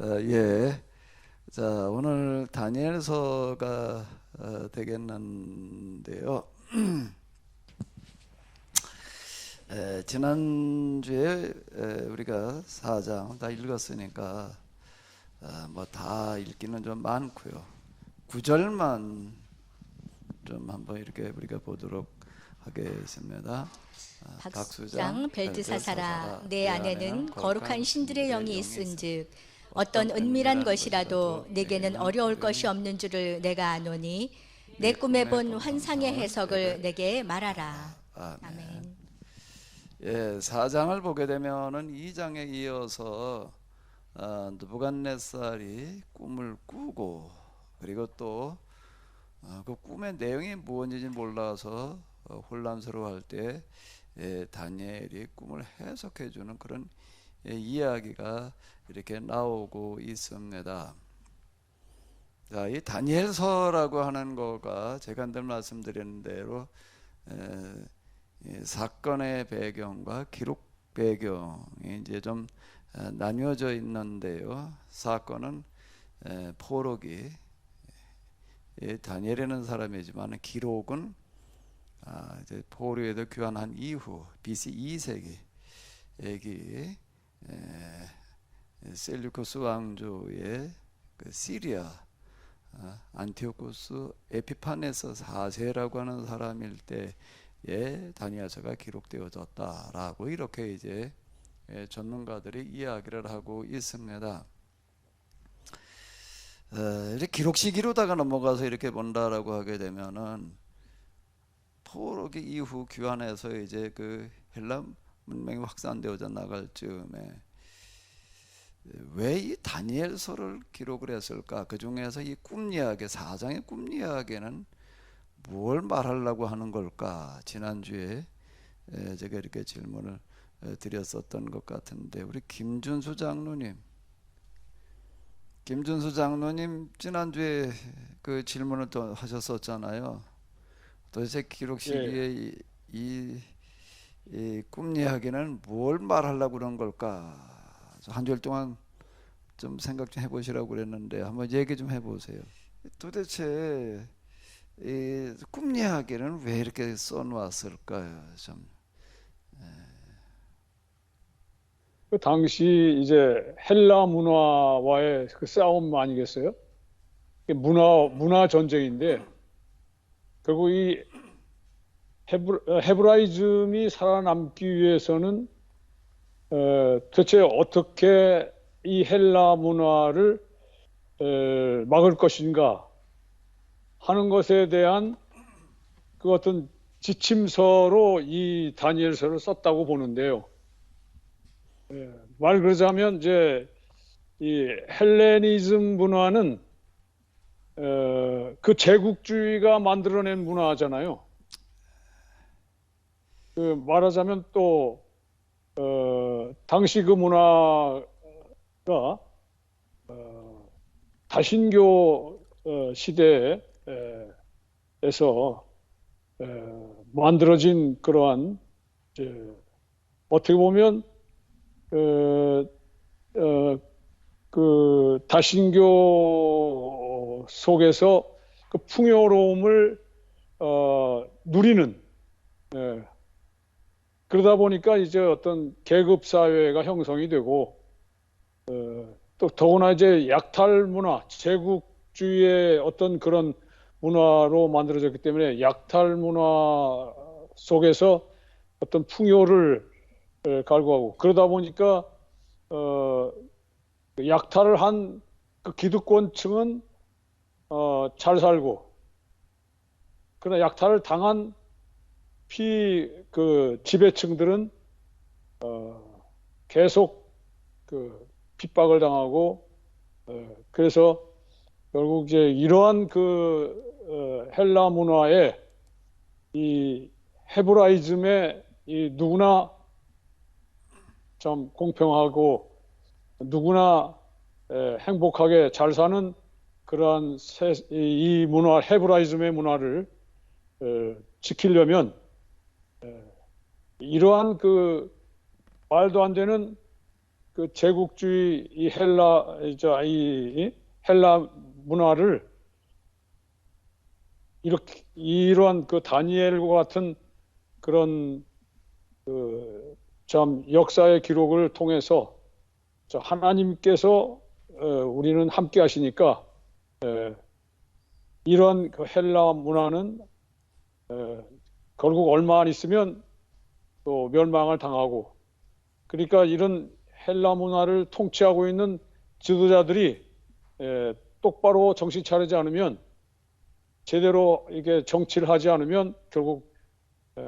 예. 자, 오늘 다니엘서가 되겠는데요. 지난주에 우리가 4장 다 읽었으니까 뭐 다 읽기는 좀 많고요. 9절만 좀 한번 이렇게 우리가 보도록 하겠습니다. 박수장 벨드사사라, 내 안에는 거룩한 신들의 영이 있은즉 어떤 은밀한 것이라도 내게는 어려울 것이 없는 줄을 내가 아노니 내 꿈에 본 환상의 해석을 내게 말하라. 아멘. 예, 4장을 보게 되면은 2장에 이어서 느부갓네살이 꿈을 꾸고, 그리고 또 그 꿈의 내용이 무엇인지 몰라서 혼란스러워할 때 다니엘이 꿈을 해석해 주는 그런 이야기가 이렇게 나오고 있습니다. 자, 이 다니엘서라고 하는 거가 제가 늘 말씀드리는 대로 사건의 배경과 기록 배경이 이제 좀 나뉘어져 있는데요. 사건은 포로기, 다니엘이라는 사람이지만 기록은 이제 포로에도 귀환한 이후 BC 2세기 셀류쿠스 왕조의 그 시리아 안티오쿠스 에피파네스 4세라고 하는 사람일 때에 다니엘서가 기록되어졌다라고 이렇게 이제 전문가들이 이야기를 하고 있습니다. 이렇게 기록 시기로다가 넘어가서 이렇게 본다라고 하게 되면은 포로기 이후 귀환해서 이제 그 헬라 문명이 확산되어져 나갈 즈음에 왜 이 다니엘서를 기록을 했을까? 그 중에서 이 꿈 이야기, 4장의 꿈 이야기는 뭘 말하려고 하는 걸까? 지난주에 제가 이렇게 질문을 드렸었던 것 같은데, 우리 김준수 장로님 지난주에 그 질문을 또 하셨었잖아요. 도대체 기록 시기에 이 꿈 이야기는 뭘 말하려고 그런 걸까? 한 주일 동안 좀 생각 좀 해보시라고 그랬는데 한번 얘기 좀 해보세요. 도대체 이 꿈 이야기는 왜 이렇게 써놓았을까요? 좀. 그 당시 이제 헬라 문화와의 그 싸움 아니겠어요? 문화 전쟁인데, 결국 이 헤브라이즘이 살아남기 위해서는 도대체 어떻게 이 헬라 문화를 막을 것인가 하는 것에 대한 그 어떤 지침서로 이 다니엘서를 썼다고 보는데요. 말 그러자면 이제 이 헬레니즘 문화는 그 제국주의가 만들어낸 문화잖아요. 그 말하자면 또 당시 그 문화가 다신교 시대에서 만들어진 그러한 어떻게 보면 그 다신교 속에서 그 풍요로움을 누리는, 그러다 보니까 이제 어떤 계급 사회가 형성이 되고, 또 더구나 이제 약탈 문화, 제국주의의 어떤 그런 문화로 만들어졌기 때문에 약탈 문화 속에서 어떤 풍요를 갈구하고, 그러다 보니까 약탈을 한 그 기득권층은 잘 살고, 그러나 약탈을 당한 그 지배층들은 계속 그 핍박을 당하고, 그래서 결국 이제 이러한 그 헬라 문화에 이 헤브라이즘에 이 누구나 좀 공평하고 누구나 행복하게 잘 사는 그러한 이 문화, 헤브라이즘의 문화를 지키려면 이러한 그 말도 안 되는 그 제국주의 이 헬라 문화를 이렇게 이러한 그 다니엘과 같은 그런 그 참 역사의 기록을 통해서 하나님께서 우리는 함께 하시니까 이런 그 헬라 문화는 결국 얼마 안 있으면 또 멸망을 당하고, 그러니까 이런 헬라 문화를 통치하고 있는 지도자들이 똑바로 정신 차리지 않으면, 제대로 이게 정치를 하지 않으면 결국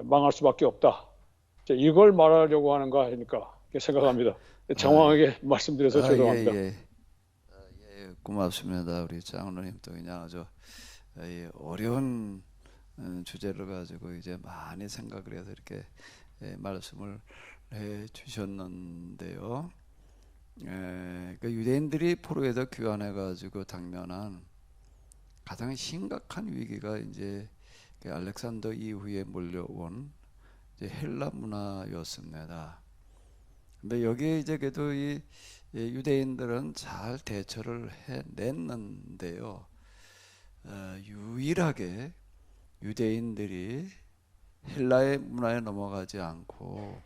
망할 수밖에 없다. 이걸 말하려고 하는가 하니까 생각합니다. 장황하게 말씀드려서 죄송합니다. 고맙습니다. 우리 장로님 또 그냥 아주 어려운 주제를 가지고 이제 많이 생각을 해서 이렇게 말씀을 해 주셨는데요. 그 유대인들이 포로에서 귀환해 가지고 당면한 가장 심각한 위기가 이제 그 알렉산더 이후에 몰려온 이제 헬라 문화였습니다. 근데 여기에 이제 그래도 이 유대인들은 잘 대처를 해냈는데요. 유일하게 유대인들이 헬라의 문화에 넘어가지 않고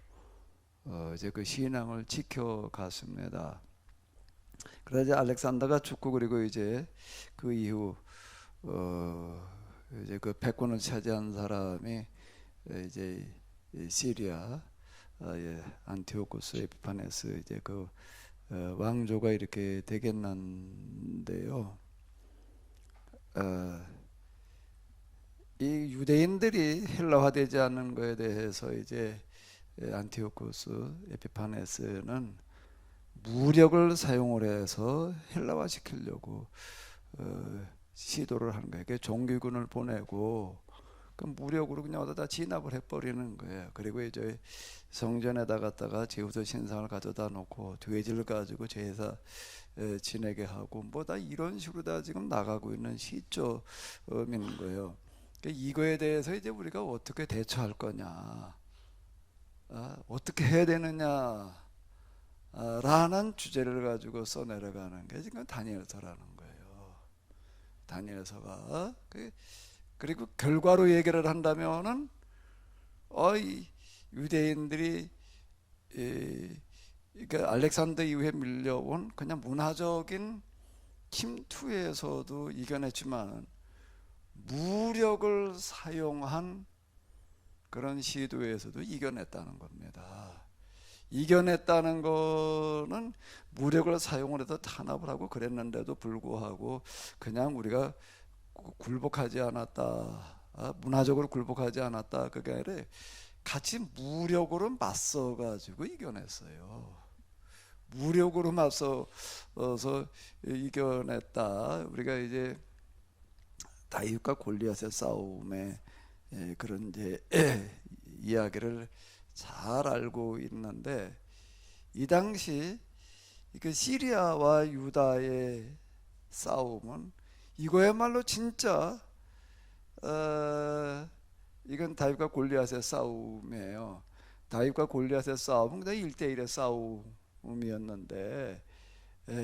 이제 그 신앙을 지켜갔습니다. 그러자 알렉산더가 죽고, 그리고 이제 그 이후 이제 그 패권을 차지한 사람이 이제 시리아 안티오코스 에피파네스 이제 그 왕조가 이렇게 되겠는데요. 이 유대인들이 헬라화되지 않는 것에 대해서 이제 안티오코스 에피파네스는 무력을 사용을 해서 헬라화 시키려고 시도를 하는 거예요. 종기군을 보내고 그 무력으로 그냥 어디다 진압을 해버리는 거예요. 그리고 이제 성전에다 갖다가 제우스 신상을 가져다 놓고 돼지를 가지고 제사 지내게 하고 뭐 다 이런 식으로 다 지금 나가고 있는 시점인 거예요. 이거에 대해서 이제 우리가 어떻게 대처할 거냐, 어떻게 해야 되느냐 라는 주제를 가지고 써내려가는 게 지금 다니엘서라는 거예요. 다니엘서가 그리고 결과로 얘기를 한다면은 이 유대인들이 그러니까 알렉산더 이후에 밀려온 그냥 문화적인 침투에서도 이겨냈지만 무력을 사용한 그런 시도에서도 이겨냈다는 겁니다. 이겨냈다는 거는 무력을 사용을 해서 탄압을 하고 그랬는데도 불구하고 그냥 우리가 굴복하지 않았다, 문화적으로 굴복하지 않았다, 그게 아니라 같이 무력으로 맞서 가지고 이겨냈어요. 무력으로 맞서서 이겨냈다. 우리가 이제 다윗과 골리앗의 싸움에 그런 이제 이야기를 잘 알고 있는데, 이 당시 그 시리아와 유다의 싸움은 이거야말로 진짜 이건 다윗과 골리앗의 싸움이에요. 다윗과 골리앗의 싸움은 그냥 1대1의 싸움이었는데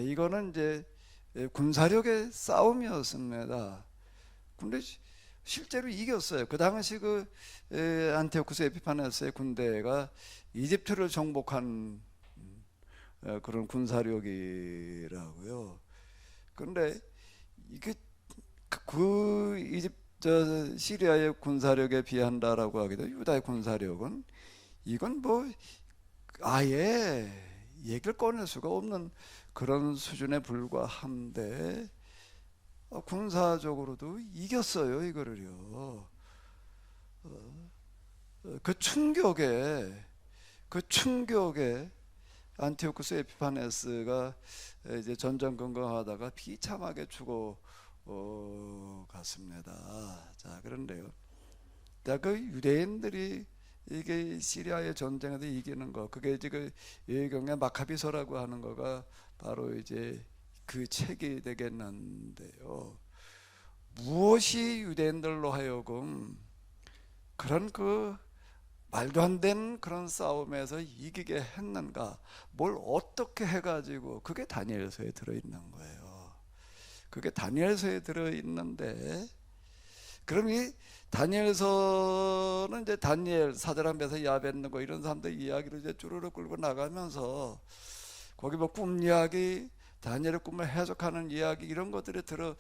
이거는 이제 군사력의 싸움이었습니다. 근데 실제로 이겼어요. 그 당시 그 안티오쿠스 에피파네스의 군대가 이집트를 정복한 그런 군사력이라고요. 그런데 이게 그 이집트 시리아의 군사력에 비한다라고 하기도, 유다의 군사력은 이건 뭐 아예 얘기를 꺼낼 수가 없는 그런 수준에 불과한데 군사적으로도 이겼어요, 이거를요. 그 충격에 안티오쿠스 에피파네스가 이제 전전긍긍하다가 비참하게 죽어 갔습니다. 자, 그런데요. 자, 그 유대인들이 이게 시리아의 전쟁에서 이기는 거, 그게 이제 그 예경의 마카비서라고 하는 거가 바로 이제 그 책이 되겠는데요. 무엇이 유대인들로 하여금 그런 그 말도 안 되는 그런 싸움에서 이기게 했는가? 뭘 어떻게 해가지고 그게 다니엘서에 들어있는 거예요. 그게 다니엘서에 들어있는데, 그럼 이 다니엘서는 이제 다니엘, 사드락, 메삭, 아벳느고 이런 사람들 이야기를 이제 쭈르륵 끌고 나가면서 거기 뭐 꿈 이야기, 다니엘의 꿈을 해석하는 이야기 이런 것들이 들어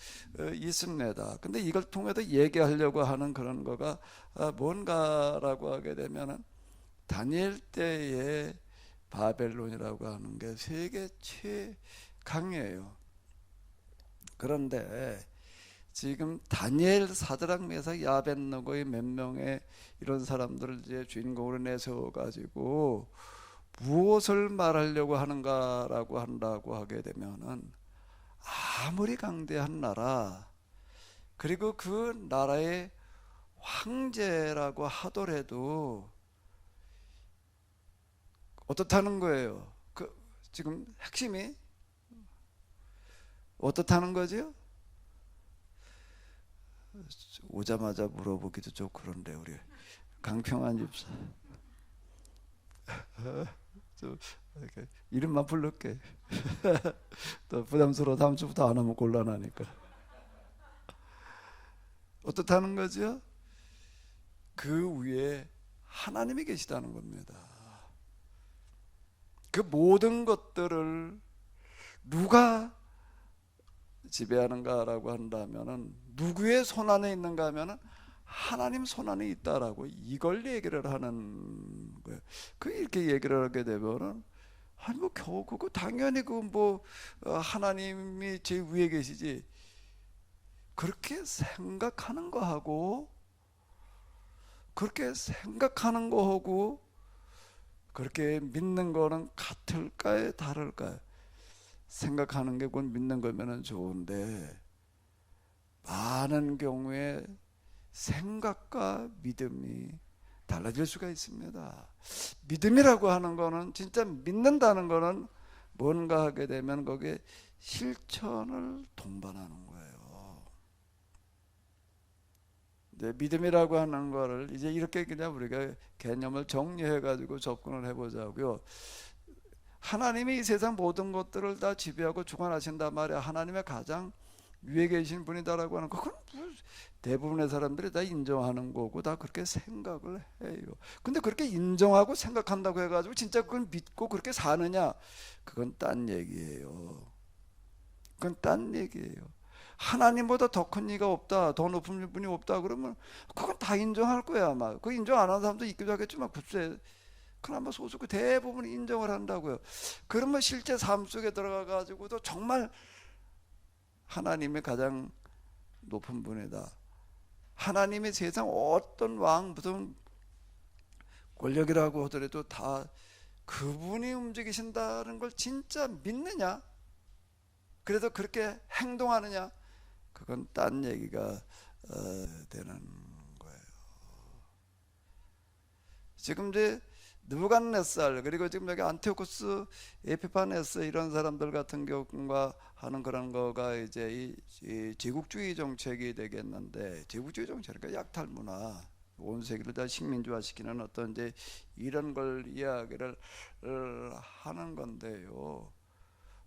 있습니다. 근데 이걸 통해서 얘기하려고 하는 그런 거가 뭔가라고 하게 되면은 다니엘 때의 바벨론이라고 하는 게 세계 최강이에요. 그런데 지금 다니엘, 사드락, 메삭, 아벳느고의 몇 명의 이런 사람들을 이제 주인공으로 내세워 가지고 무엇을 말하려고 하는가라고 한다고 하게 되면은, 아무리 강대한 나라, 그리고 그 나라의 황제라고 하더라도 어떻다는 거예요. 그 지금 핵심이 어떻다는 거죠? 오자마자 물어보기도 좀 그런데 우리 강평한 집사 좀 이렇게 이름만 부를게. 또 부담스러워 다음 주부터 안 하면 곤란하니까. 어떻다는 거죠? 그 위에 하나님이 계시다는 겁니다. 그 모든 것들을 누가 지배하는가라고 한다면은, 누구의 손 안에 있는가 하면은 하나님 손 안에 있다라고, 이걸 얘기를 하는 거예요. 그 이렇게 얘기를 하게 되면은, 아니 뭐 겨우 그거 당연히 그 뭐 하나님이 제 위에 계시지, 그렇게 생각하는 거하고 그렇게 믿는 거는 같을까요, 다를까요? 생각하는 게 곧 믿는 거면은 좋은데, 많은 경우에 생각과 믿음이 달라질 수가 있습니다. 믿음이라고 하는 거는, 진짜 믿는다는 거는 뭔가 하게 되면 거기에 실천을 동반하는 거예요. 이제 믿음이라고 하는 거를 이제 이렇게 그냥 우리가 개념을 정리해 가지고 접근을 해보자고요. 하나님이 이 세상 모든 것들을 다 지배하고 주관하신단 말이야. 하나님의 가장 위에 계신 분이다라고 하는 거, 그건 대부분의 사람들이 다 인정하는 거고 다 그렇게 생각을 해요. 근데 그렇게 인정하고 생각한다고 해가지고 진짜 그걸 믿고 그렇게 사느냐, 그건 딴 얘기예요. 그건 딴 얘기예요. 하나님보다 더 큰 이가 없다, 더 높은 분이 없다 그러면 그건 다 인정할 거야 아마. 그 인정 안 하는 사람도 있기도 하겠지만 글쎄, 그나마 소수고 대부분 인정을 한다고요. 그러면 실제 삶 속에 들어가 가지고도 정말 하나님의 가장 높은 분이다, 하나님의 세상 어떤 왕, 무슨 권력이라고 하더라도 다 그분이 움직이신다는 걸 진짜 믿느냐, 그래서 그렇게 행동하느냐, 그건 딴 얘기가 되는 거예요. 지금 이제 느부갓네살, 그리고 지금 여기 안티오쿠스 에피파네스 이런 사람들 같은 경우가 하는 그런 거가 이제 이 제국주의 정책이 되겠는데, 제국주의 정책이니까 약탈 문화, 온 세계를 다 식민지화 시키는 어떤 이제 이런 걸 이야기를 하는 건데요.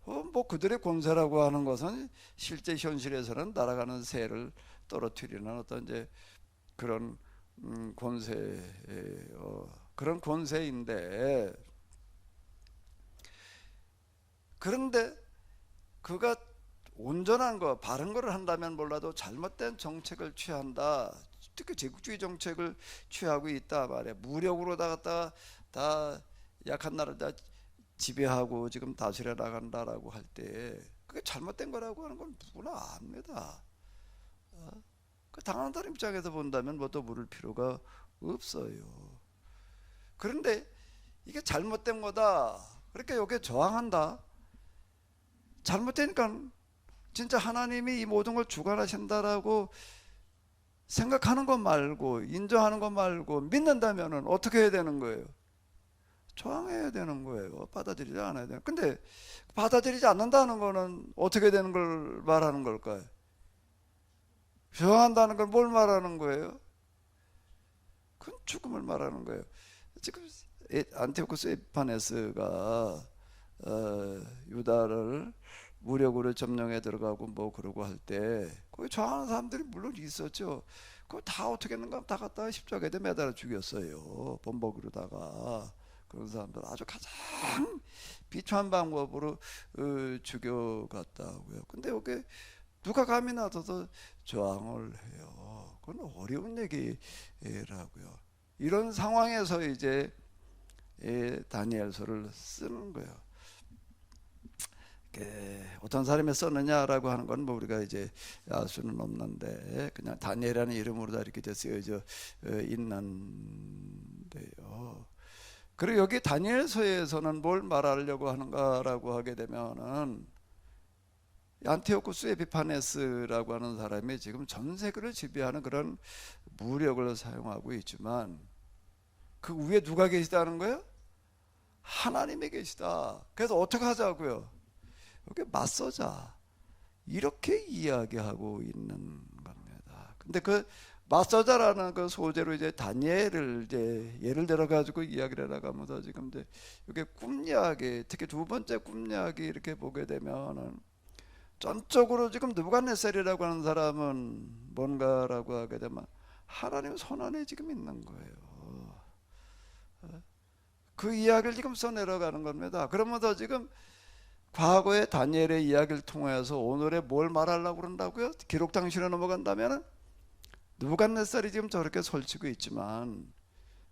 뭐 그들의 권세라고 하는 것은 실제 현실에서는 날아가는 새를 떨어뜨리는 어떤 이제 그런 그런 권세인데, 그런데 그가 온전한 거, 바른 거를 한다면 몰라도 잘못된 정책을 취한다, 특히 제국주의 정책을 취하고 있다 말이야. 무력으로 다 약한 나라를 다 지배하고 지금 다스려 나간다라고 할 때, 그게 잘못된 거라고 하는 건 누구나 압니다. 그 당하는 사람 입장에서 본다면 뭐 또 물을 필요가 없어요. 그런데 이게 잘못된 거다, 그러니까 여기에 저항한다. 잘못되니까 진짜 하나님이 이 모든 걸 주관하신다라고 생각하는 것 말고, 인정하는 것 말고 믿는다면 어떻게 해야 되는 거예요? 저항해야 되는 거예요. 받아들이지 않아야 돼요. 근데 받아들이지 않는다는 거는 어떻게 되는 걸 말하는 걸까요? 저항한다는 걸 뭘 말하는 거예요? 그건 죽음을 말하는 거예요. 지금 안티오쿠스 에피파네스가 유다를 무력으로 점령해 들어가고 뭐 그러고 할 때 거기 저항하는 사람들이 물론 있었죠. 그거 다 어떻게 했는가 다 갖다가 십자가에 매달아 죽였어요. 범벅으로다가. 그런 사람들 아주 가장 비참한 방법으로 죽여갔다고요. 근데 여기 누가 감히 나서서 저항을 해요. 그건 어려운 얘기라고요. 이런 상황에서 이제 다니엘서를 쓰는 거예요. 어떤 사람이 썼느냐라고 하는 건 뭐 우리가 이제 알 수는 없는데 그냥 다니엘이라는 이름으로 다 이렇게 쓰여져 있는데요. 그리고 여기 다니엘서에서는 뭘 말하려고 하는가라고 하게 되면은 안티오쿠스 에피파네스라고 하는 사람이 지금 전 세계를 지배하는 그런 무력을 사용하고 있지만 그 위에 누가 계시다는 거예요? 하나님이 계시다. 그래서 어떻게 하자고요? 여기 맞서자. 이렇게 이야기하고 있는 겁니다. 근데 그 맞서자라는 그 소재로 이제 다니엘을 이제 예를 들어 가지고 이야기를 해나가면서 지금 이제 이게 꿈 이야기, 특히 두 번째 꿈 이야기 이렇게 보게 되면은 전적으로 지금 느부갓네살이라고 하는 사람은 뭔가라고 하게 되면 하나님 손 안에 지금 있는 거예요. 그 이야기를 지금 써내려가는 겁니다. 그러면서 지금 과거의 다니엘의 이야기를 통해서 오늘의 뭘 말하려고 그런다고요? 기록 당시로 넘어간다면은 느부갓네살이 지금 저렇게 설치고 있지만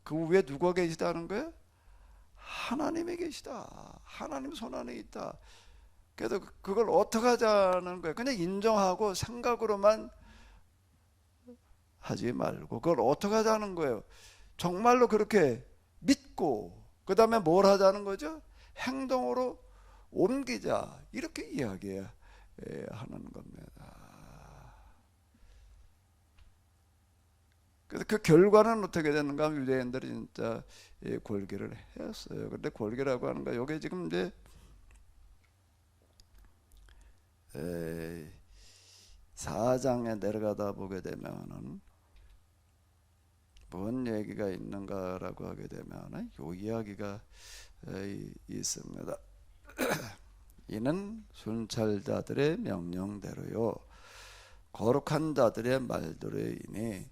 그 위에 누가 계시다는 거예요? 하나님이 계시다. 하나님 손 안에 있다. 그래서 그걸 어떻게 하자는 거예요? 그냥 인정하고 생각으로만 하지 말고 그걸 어떻게 하자는 거예요? 정말로 그렇게 믿고 그 다음에 뭘 하자는 거죠? 행동으로 옮기자. 이렇게 이야기하는 겁니다. 그래서 그 결과는 어떻게 됐는가 하면 유대인들이 진짜 골기를 했어요. 근데 골기라고 하는 거 요게 지금 이제 4장에 내려가다 보게 되면은 뭔 얘기가 있는가라고 하게 되면은 요 이야기가 있습니다. 이는 순찰자들의 명령대로요 거룩한 자들의 말대로 인해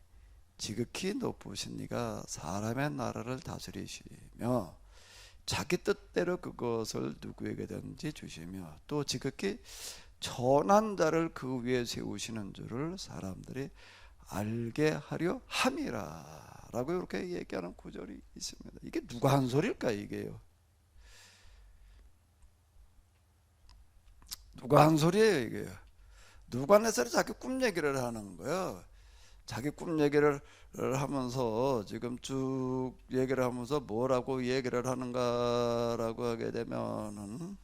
지극히 높으신 이가 사람의 나라를 다스리시며 자기 뜻대로 그것을 누구에게든지 주시며 또 지극히 선한 자를 그 위에 세우시는 줄을 사람들이 알게 하려 함이라 라고 이렇게 얘기하는 구절이 있습니다. 이게 누가 한 소리일까 이게요? 누가 한 소리예요 이게? 느부갓네살이 자기 꿈 얘기를 하는 거예요. 자기 꿈 얘기를 하면서 지금 쭉 얘기를 하면서 뭐라고 얘기를 하는가라고 하게 되면은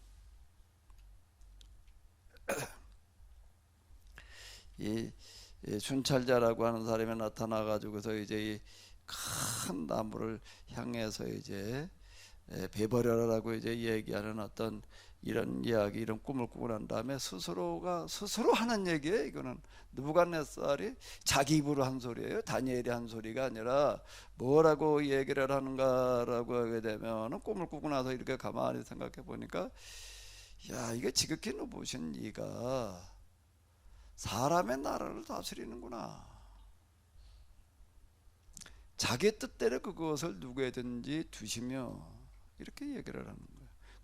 이 순찰자라고 하는 사람이 나타나 가지고서 이제 이 큰 나무를 향해서 이제 베버려라라고 이제 얘기하는 어떤 이런 이야기, 이런 꿈을 꾸고 난 다음에 스스로 하는 얘기예요. 이거는 느부갓네살이 자기 입으로 한 소리예요. 다니엘이 한 소리가 아니라 뭐라고 얘기를 하는가라고 하게 되면 꿈을 꾸고 나서 이렇게 가만히 생각해 보니까 야, 이게 지극히 높으신 이가 사람의 나라를 다스리는구나. 자기 뜻대로 그것을 누구에든지 두시며 이렇게 얘기를 하는 거예요.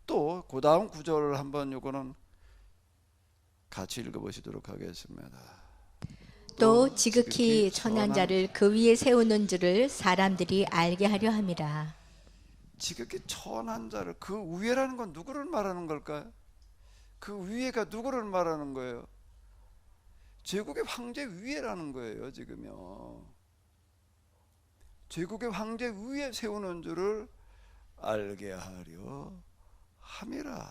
또 그 다음 구절을 한번 요거는 같이 읽어보시도록 하겠습니다. 또 지극히 선한 자를 그 위에 세우는 줄을 사람들이 알게 하려 함이라. 지극히 선한 자를 그 위에라는 건 누구를 말하는 걸까요? 그 위에가 누구를 말하는 거예요? 제국의 황제 위에라는 거예요. 지금요. 제국의 황제 위에 세우는 줄을 알게 하려 함이라.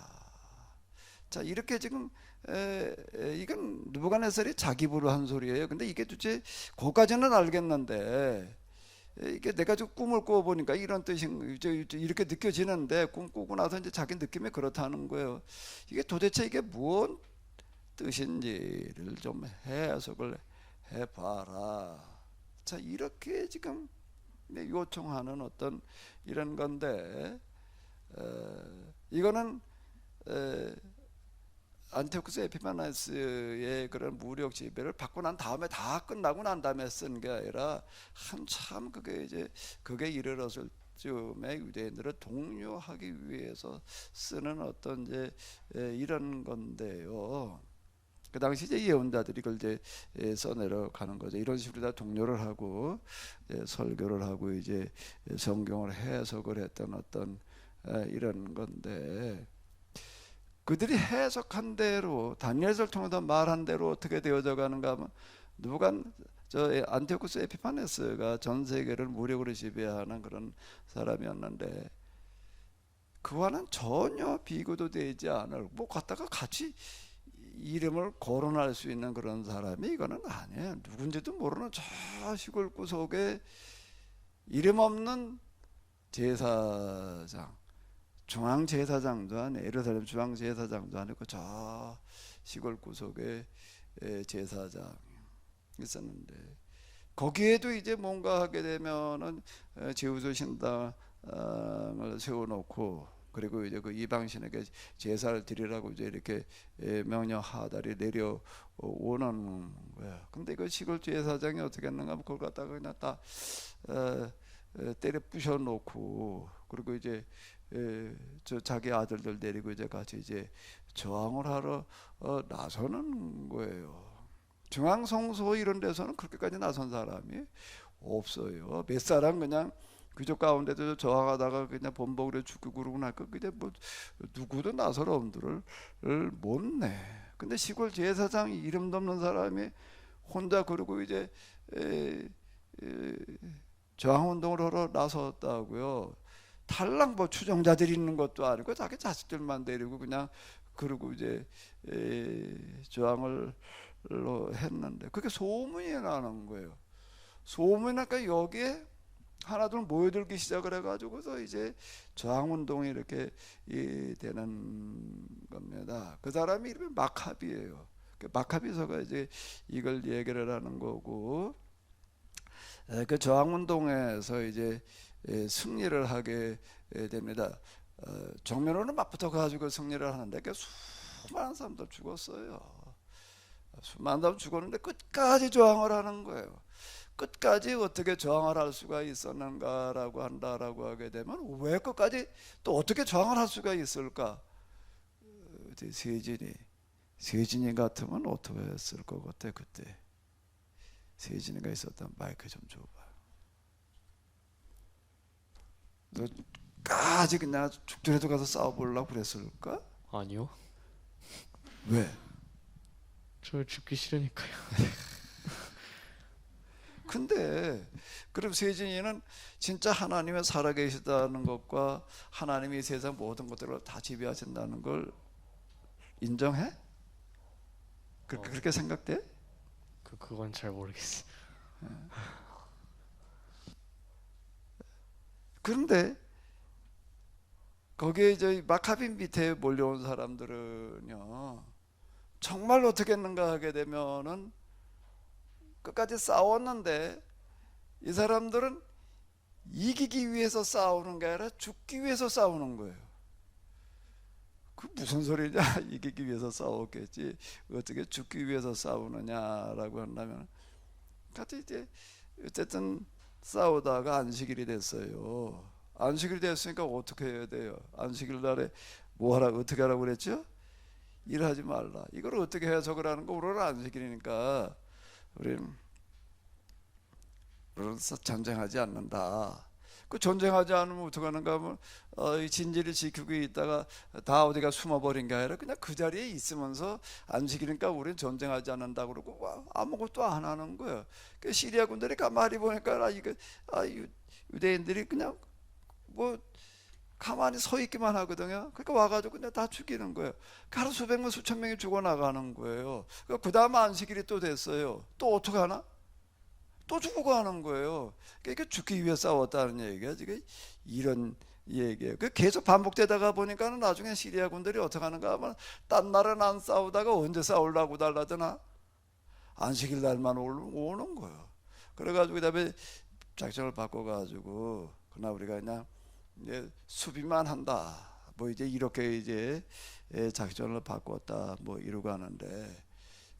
자, 이렇게 지금 이건 느부갓네살이 자기 입으로 한 소리예요. 근데 이게 도대체 거기까지는 알겠는데 이게 내가 지금 꿈을 꾸어 보니까 이런 뜻인 이렇게 느껴지는데 꿈 꾸고 나서 이제 자기 느낌이 그렇다는 거예요. 이게 도대체 이게 무슨 뜻인지를 좀 해석을 해봐라. 자, 이렇게 지금 요청하는 어떤 이런 건데, 이거는 안티오쿠스 에피파네스의 그런 무력 지배를 받고 난 다음에, 다 끝나고 난 다음에 쓴 게 아니라 한참 그게 이르렀을 즈음에 유대인들을 독려하기 위해서 쓰는 어떤 이런 건데요. 그 당시 예언자들이 그걸 써내려가는 거죠. 이런 식으로 다 독려를 하고 설교를 하고 성경을 해석을 했던 어떤 이런 건데, 그들이 해석한 대로, 다니엘서를 통해서 말한 대로 어떻게 되어져 가는가 하면, 안티오쿠스 에피파네스가 전 세계를 무력으로 지배하는 그런 사람이었는데, 그와는 전혀 비교도 되지 않을, 갖다가 같이 이름을 거론할 수 있는 그런 사람이 이거는 아니에요. 누군지도 모르는 저 시골 구석에 이름 없는 제사장, 중앙제사장도 아니고, 예루살렘 중앙제사장도 아니고 저 시골 구석에 제사장이 있었는데, 거기에도 뭔가 하게 되면은 제우스 신당을 세워놓고, 그리고 그 이방신에게 제사를 드리라고 이렇게 명령하다리 내려오는 거야. 근데 그 시골 제사장이 어떻게 했는가, 그걸 갖다가 그냥 다 때려 부셔놓고, 그리고 자기 아들들 데리고 같이 저항을 하러 나서는 거예요. 중앙성소 이런 데서는 그렇게까지 나선 사람이 없어요. 몇 사람 그냥 귀족 가운데도 저항하다가 그냥 범벅으로 죽고 그러고 나니까 누구도 나설 엄두를 못 내. 근데 시골 제사장 이름도 없는 사람이 혼자 그러고 저항운동을 하러 나섰다고요. 탈랑 추종자들이 있는 것도 아니고 자기 자식들만 데리고 그냥 그러고 저항을 했는데, 그게 소문이 나는 거예요. 소문이 나니까 여기에 하나둘 모여들기 시작을 해가지고서 저항운동이 이렇게 되는 겁니다. 그 사람이 이름이 마카비예요. 마카비서가 이걸 얘기를 하는 거고, 그 저항운동에서 승리를 하게 됩니다. 정면으로는 맞붙어 가지고 승리를 하는데 수많은 사람들 죽었어요. 수많은 사람 죽었는데 끝까지 저항을 하는 거예요. 끝까지 어떻게 저항을 할 수가 있었는가라고 한다라고 하게 되면, 왜 끝까지 또 어떻게 저항을 할 수가 있을까? 세진이 같으면 어떻게 했을 것 같아? 그때 세진이가 있었던, 마이크 좀 줘봐. 너까지 그냥 죽더라도 가서 싸워보려고 그랬을까? 아니요. 왜? 저 죽기 싫으니까요. 근데 그럼 세진이는 진짜 하나님의 살아계시다는 것과 하나님이 세상 모든 것들을 다 지배하신다는 걸 인정해? 그렇게 생각돼? 그건 잘 모르겠어요. 그런데 거기에 마카빈 밑에 몰려온 사람들은요, 정말 어떻게 했는가 하게 되면은 끝까지 싸웠는데, 이 사람들은 이기기 위해서 싸우는 게 아니라 죽기 위해서 싸우는 거예요. 그 무슨 소리냐? 이기기 위해서 싸웠겠지 어떻게 죽기 위해서 싸우느냐라고 한다면, 같이 어쨌든 싸우다가 안식일이 됐어요. 안식일이 됐으니까 어떻게 해야 돼요? 안식일 날에 어떻게 하라고 그랬죠? 일하지 말라. 이걸 어떻게 해석을 하는 거? 우리는 안식일이니까 우리는 전쟁하지 않는다. 그 전쟁하지 않으면 어떻게 하는가 하면 이 진리를 지키고 있다가 다 어디가 숨어버린 게 아니라 그냥 그 자리에 있으면서 안식일이니까 우리는 전쟁하지 않는다 그러고 아무것도 안 하는 거예요. 그 시리아 군들이 가만히 보니까 유대인들이 그냥 가만히 서 있기만 하거든요. 그러니까 와가지고 그냥 다 죽이는 거예요. 하루 수백 명 수천 명이 죽어나가는 거예요. 그 다음 안식일이 또 됐어요. 또 어떻게 하나? 또 죽어가는 거예요. 그러니까 죽기 위해 싸웠다는 얘기가 지금 이런 얘기예요. 그 계속 반복되다가 보니까는 나중에 시리아 군들이 어떻게 하는가 하면, 딴 날은 안 싸우다가 언제 싸우려고 달라드나? 안식일 날만 오는 거예요. 그래가지고 그다음에 작전을 바꿔가지고 그러나 우리가 그냥 이제 수비만 한다. 뭐 이제 이렇게 이제 작전을 바꿨다. 뭐 이러고 하는데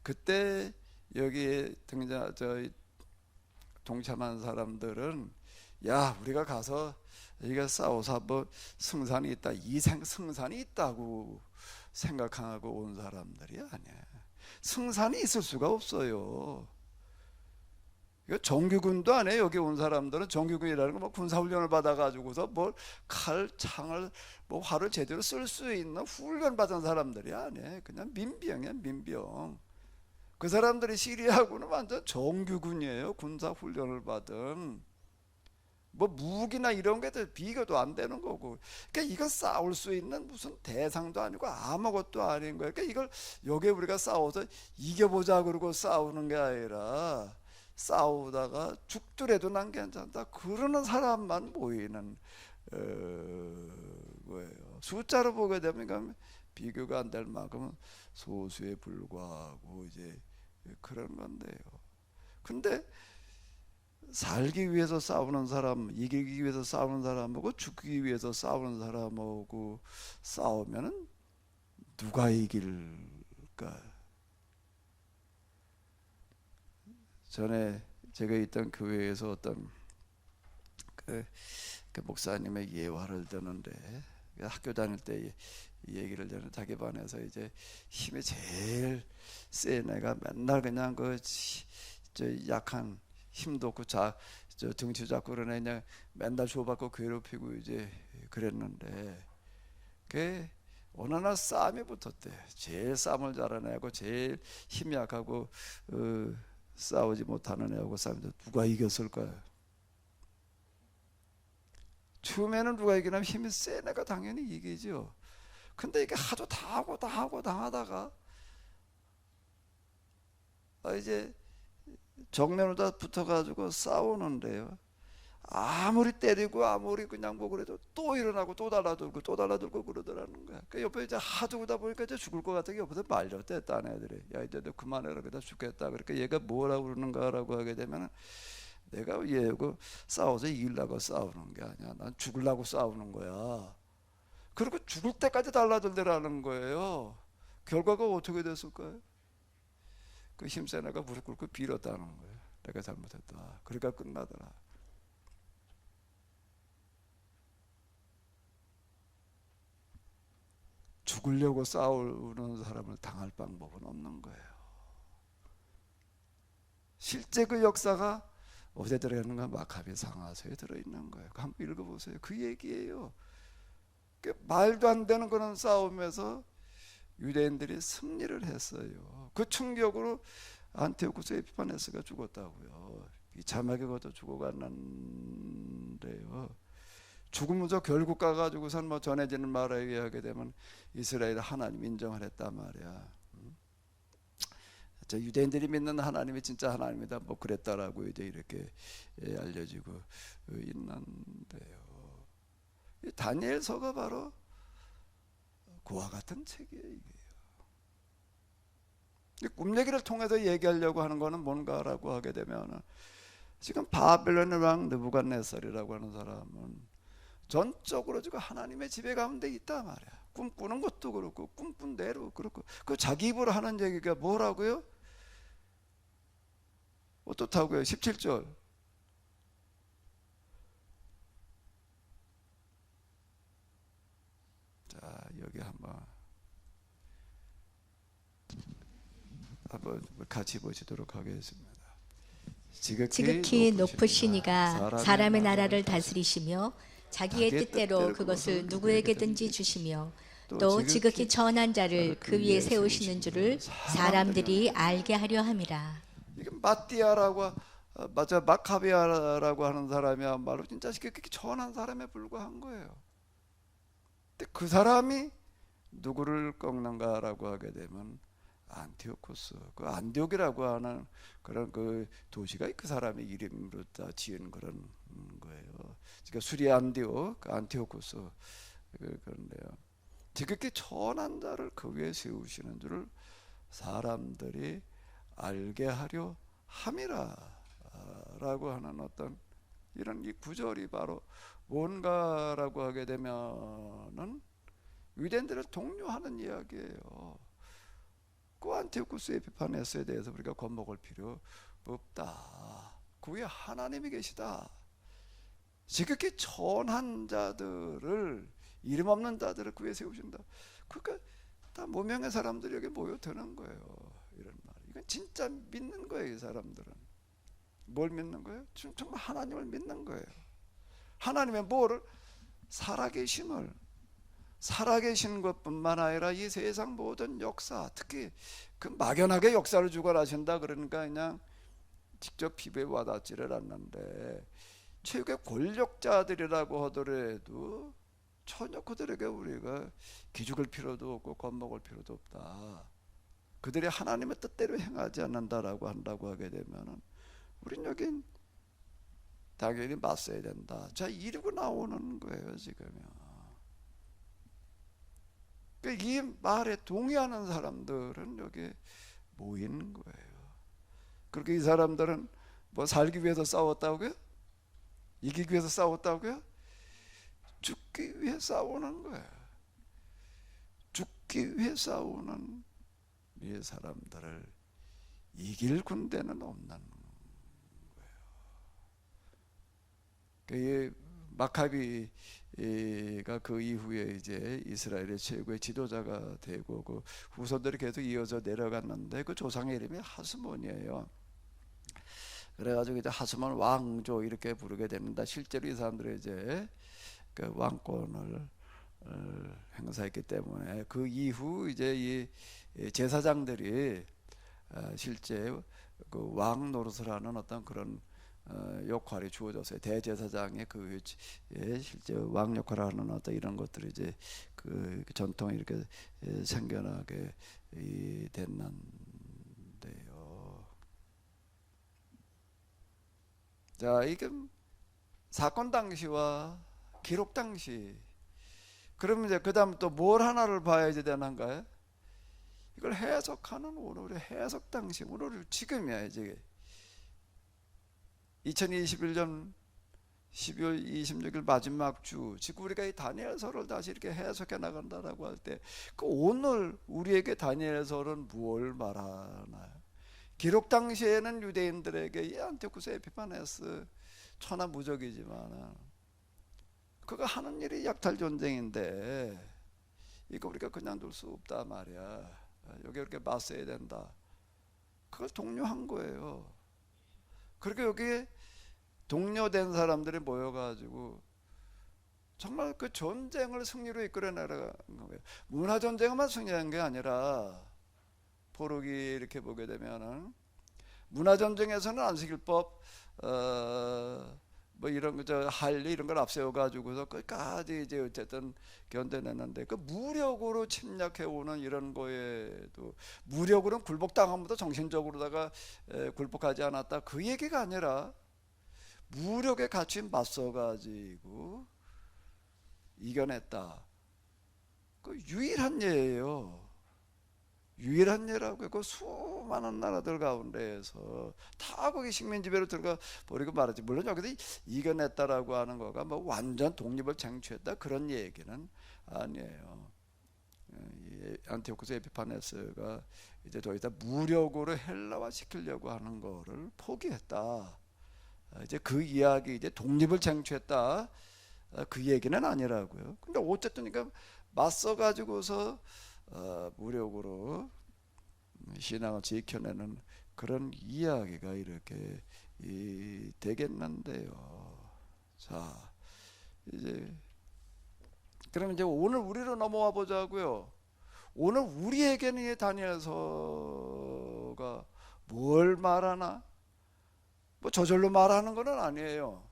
그때 여기에 동참한 사람들은 야 우리가 가서 이게 싸워서 뭐 승산이 있다. 승산이 있다고 생각하고 온 사람들이 아니야. 승산이 있을 수가 없어요. 이거 정규군도 아니에요. 여기 온 사람들은 정규군이라는 거 뭐 군사훈련을 받아가지고서 뭘 칼, 창을, 뭐 활을 제대로 쓸 수 있는 훈련 받은 사람들이 아니에요. 그냥 민병이야, 민병. 그 사람들이 시리아군은 완전 정규군이에요. 군사훈련을 받은. 뭐 무기나 이런 게 비교도 안 되는 거고. 그러니까 이거 싸울 수 있는 무슨 대상도 아니고 아무것도 아닌 거예요. 그러니까 이걸 여기 우리가 싸워서 이겨보자 그러고 싸우는 게 아니라 싸우다가 죽더라도 난 괜찮다 그러는 사람만 모이는 거예요. 숫자로 보게 되면 비교가 안 될 만큼 소수에 불과하고 이제 그런 건데요. 근데 살기 위해서 싸우는 사람, 이기기 위해서 싸우는 사람하고 죽기 위해서 싸우는 사람하고 싸우면은 누가 이길까? 전에 제가 있던 교회에서 어떤 그 목사님의 예화를 듣는데 학교 다닐 때 이 얘기를 저는 자기 반에서 이제 힘이 제일 센 애가 맨날 그냥 저 약한 힘도 없고 저 등치 잡고 그런 애 그냥 맨날 줘받고 괴롭히고 이제 그랬는데 그 어느 날 싸움이 붙었대. 제일 싸움을 잘하는 애하고 제일 힘이 약하고 싸우지 못하는 애하고 싸우는데 누가 이겼을까요? 처음에는 누가 이기냐면 힘이 센 애가 당연히 이기죠. 근데 이게 하도 다 하고 당하다가 이제 정면으로 다 붙어가지고 싸우는데요. 아무리 때리고 아무리 그냥 뭐 그래도 또 일어나고 또 달라들고 그러더라는 거야. 그 옆에 이제 하도 그러다 보니까 이제 죽을 것 같으니까 옆에서 말렸대. 딴 애들이 야 이제 너 그만해라 그러다 죽겠다. 그러니까 얘가 뭐라고 그러는가라고 하게 되면은 내가 얘하고 싸워서 이기려고 싸우는 게 아니야. 난 죽으려고 싸우는 거야. 그리고 죽을 때까지 달라들더라는 거예요. 결과가 어떻게 됐을까요? 그 힘센 애가 무릎 꿇고 빌었다는 거예요. 내가 잘못했다. 그러니까 끝나더라. 죽으려고 싸우는 사람을 당할 방법은 없는 거예요. 실제 그 역사가 어디에 들어있는가? 마카비 상하서에 들어있는 거예요. 한번 읽어보세요. 그 얘기예요. 말도 안 되는 그런 싸움에서 유대인들이 승리를 했어요. 그 충격으로 안티오쿠스 에피파네스가 죽었다고요. 이 자막에 걷어 죽어갔는데요. 죽으면서 결국 가가지고선 뭐 전해지는 말에 하게 되면 이스라엘 하나님 인정을 했단 말이야. 저 유대인들이 믿는 하나님이 진짜 하나님이다. 뭐 그랬다라고 이제 이렇게 알려지고 있는데요. 이 다니엘서가 바로 그와 같은 책이에요. 이게요. 꿈 얘기를 통해서 얘기하려고 하는 거는 뭔가라고 하게 되면 지금 바벨론의 왕 느부갓네살이라고 하는 사람은 전적으로 지금 하나님의 지배 가운데 있단 말이야. 꿈꾸는 것도 그렇고 꿈꾼 대로 그렇고 그 자기 입으로 하는 얘기가 뭐라고요? 어떻다고요? 17절 자 여기 한번 같이 보시도록 하겠습니다. 지극히 높으시니가 사람의 나라를 다스리시며 자기의 뜻대로 그것을 누구에게든지 주시며 또 지극히 전한 자를 그 위에 세우시는 줄을 사람들이 알게 하려 함이라. 이게 마띠아라고 맞아 마카비아라고 하는 사람이야말로 진짜 그렇게 전한 사람에 불과한 거예요. 근데 그 사람이 누구를 꺾는가라고 하게 되면 안티오코스, 그 안디옥이라고 하는 그런 그 도시가 그 사람의 이름으로 다 지은 그런 거예요. 그러니까 수리 안디옥, 그 안티오코스 그런데요. 지극히 천한 자를 그 위에 세우시는 줄을 사람들이 알게 하려 함이라라고 하는 어떤 이런 이 구절이 바로 뭔가라고 하게 되면은 유대인들을 독려하는 이야기예요. 그 안티오쿠스 에피파네스에 대해서 우리가 겁먹을 필요 없다. 그 위에 하나님이 계시다. 지극히 천한 자들을, 이름 없는 자들을 그 위에 세우신다. 그러니까 다 무명의 사람들이 여기 모여드는 거예요. 이런 말. 이건 진짜 믿는 거예요. 이 사람들은. 뭘 믿는 거예요? 정말 하나님을 믿는 거예요. 하나님의 뭐를? 살아계심을. 살아계신 것뿐만 아니라 이 세상 모든 역사, 특히 그 막연하게 역사를 주관하신다 그러니까 그냥 직접 피부에 와닿지를 않는데, 최고의 권력자들이라고 하더라도 전혀 그들에게 우리가 기죽을 필요도 없고 겁먹을 필요도 없다. 그들이 하나님의 뜻대로 행하지 않는다라고 한다고 하게 되면은 우린 여긴 당연히 맞서야 된다. 자, 이러고 나오는 거예요 지금요. 이 말에 동의하는 사람들은 여기 모이는 거예요. 그렇게 이 사람들은 뭐 살기 위해서 싸웠다고요? 이기기 위해서 싸웠다고요? 죽기 위해 싸우는 거예요. 죽기 위해 싸우는 이 사람들을 이길 군대는 없는 거예요. 마카비가 그 이후에 이제 이스라엘의 최고의 지도자가 되고 그 후손들이 계속 이어져 내려갔는데 그 조상의 이름이 하스몬이에요. 그래가지고 이제 하스몬 왕조 이렇게 부르게 됩니다. 실제로 이 사람들이 이제 그 왕권을 행사했기 때문에 그 이후 이제 이 제사장들이 실제 그 왕 노릇을 하는 어떤 그런 역할이 주어졌어요. 대제사장의 그 실제 왕 역할을 하는 어떤 이런 것들이 이제 그 전통이 이렇게 생겨나게 됐는데요. 자, 이게 사건 당시와 기록 당시. 그러면 이제 그다음 또 뭘 하나를 봐야 이제 되는가요? 이걸 해석하는 오늘의 해석 당시, 오늘 지금이야 이제. 2021년 12월 26일 마지막 주, 지금 우리가 이 다니엘서를 다시 이렇게 해석해 나간다라고 할 때, 그 오늘 우리에게 다니엘서는 무엇을 말하나요? 기록 당시에는 유대인들에게 이 안티오쿠스 에피파네스 천하무적이지만 그가 하는 일이 약탈 전쟁인데 이거 우리가 그냥 둘 수 없다 말이야. 여기 이렇게 맞서야 된다. 그걸 독려한 거예요. 그렇게 여기에 독려된 사람들이 모여가지고 정말 그 전쟁을 승리로 이끌어 나가는 거예요. 문화 전쟁만 승리한 게 아니라 포로기 이렇게 보게 되면은 문화 전쟁에서는 안식일법 뭐 이런 거 할리 이런 걸 앞세워 가지고서 끝까지 이제 어쨌든 견뎌냈는데 그 무력으로 침략해 오는 이런 거에도 무력으로는 굴복당함보다 정신적으로다가 굴복하지 않았다 그 얘기가 아니라 무력에 같이 맞서 가지고 이겨냈다. 그 유일한 예예요. 유일한 예라고 그 수많은 나라들 가운데에서 다 거기 식민 지배로 들어가 버리고 말하지. 물론 여기서 이겨냈다라고 하는 거가 뭐 완전 독립을 쟁취했다 그런 얘기는 아니에요. 안티오쿠스 에피파네스가 이제 더 이상 무력으로 헬라화 시키려고 하는 거를 포기했다. 이제 그 이야기 이제 독립을 쟁취했다 그 얘기는 아니라고요. 근데 어쨌든 그러니까 맞서 가지고서 무력으로 신앙을 지켜내는 그런 이야기가 이렇게 되겠는데요. 자, 이제 그럼 이제 오늘 우리로 넘어와 보자고요. 오늘 우리에게는 이 다니엘서가 뭘 말하나? 뭐 저절로 말하는 건 아니에요.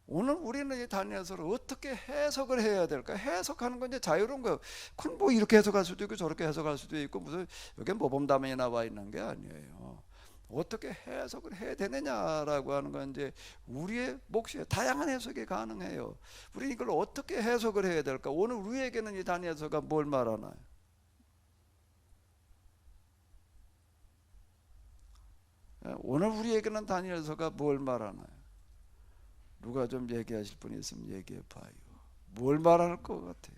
오늘 우리는 이 다니엘서를 어떻게 해석을 해야 될까? 해석하는 건 이제 자유로운 거예요. 그건 뭐 이렇게 해석할 수도 있고 저렇게 해석할 수도 있고 무슨 여기 모범답안이 나와 있는 게 아니에요. 어떻게 해석을 해야 되느냐라고 하는 건 이제 우리의 몫이에요. 다양한 해석이 가능해요. 우리는 이걸 어떻게 해석을 해야 될까? 오늘 우리에게는 이 다니엘서가 뭘 말하나요? 오늘 우리에게는 다니엘서가 뭘 말하나요? 누가 좀 얘기하실 분이 있으면 얘기해 봐요. 뭘 말할 것 같아요?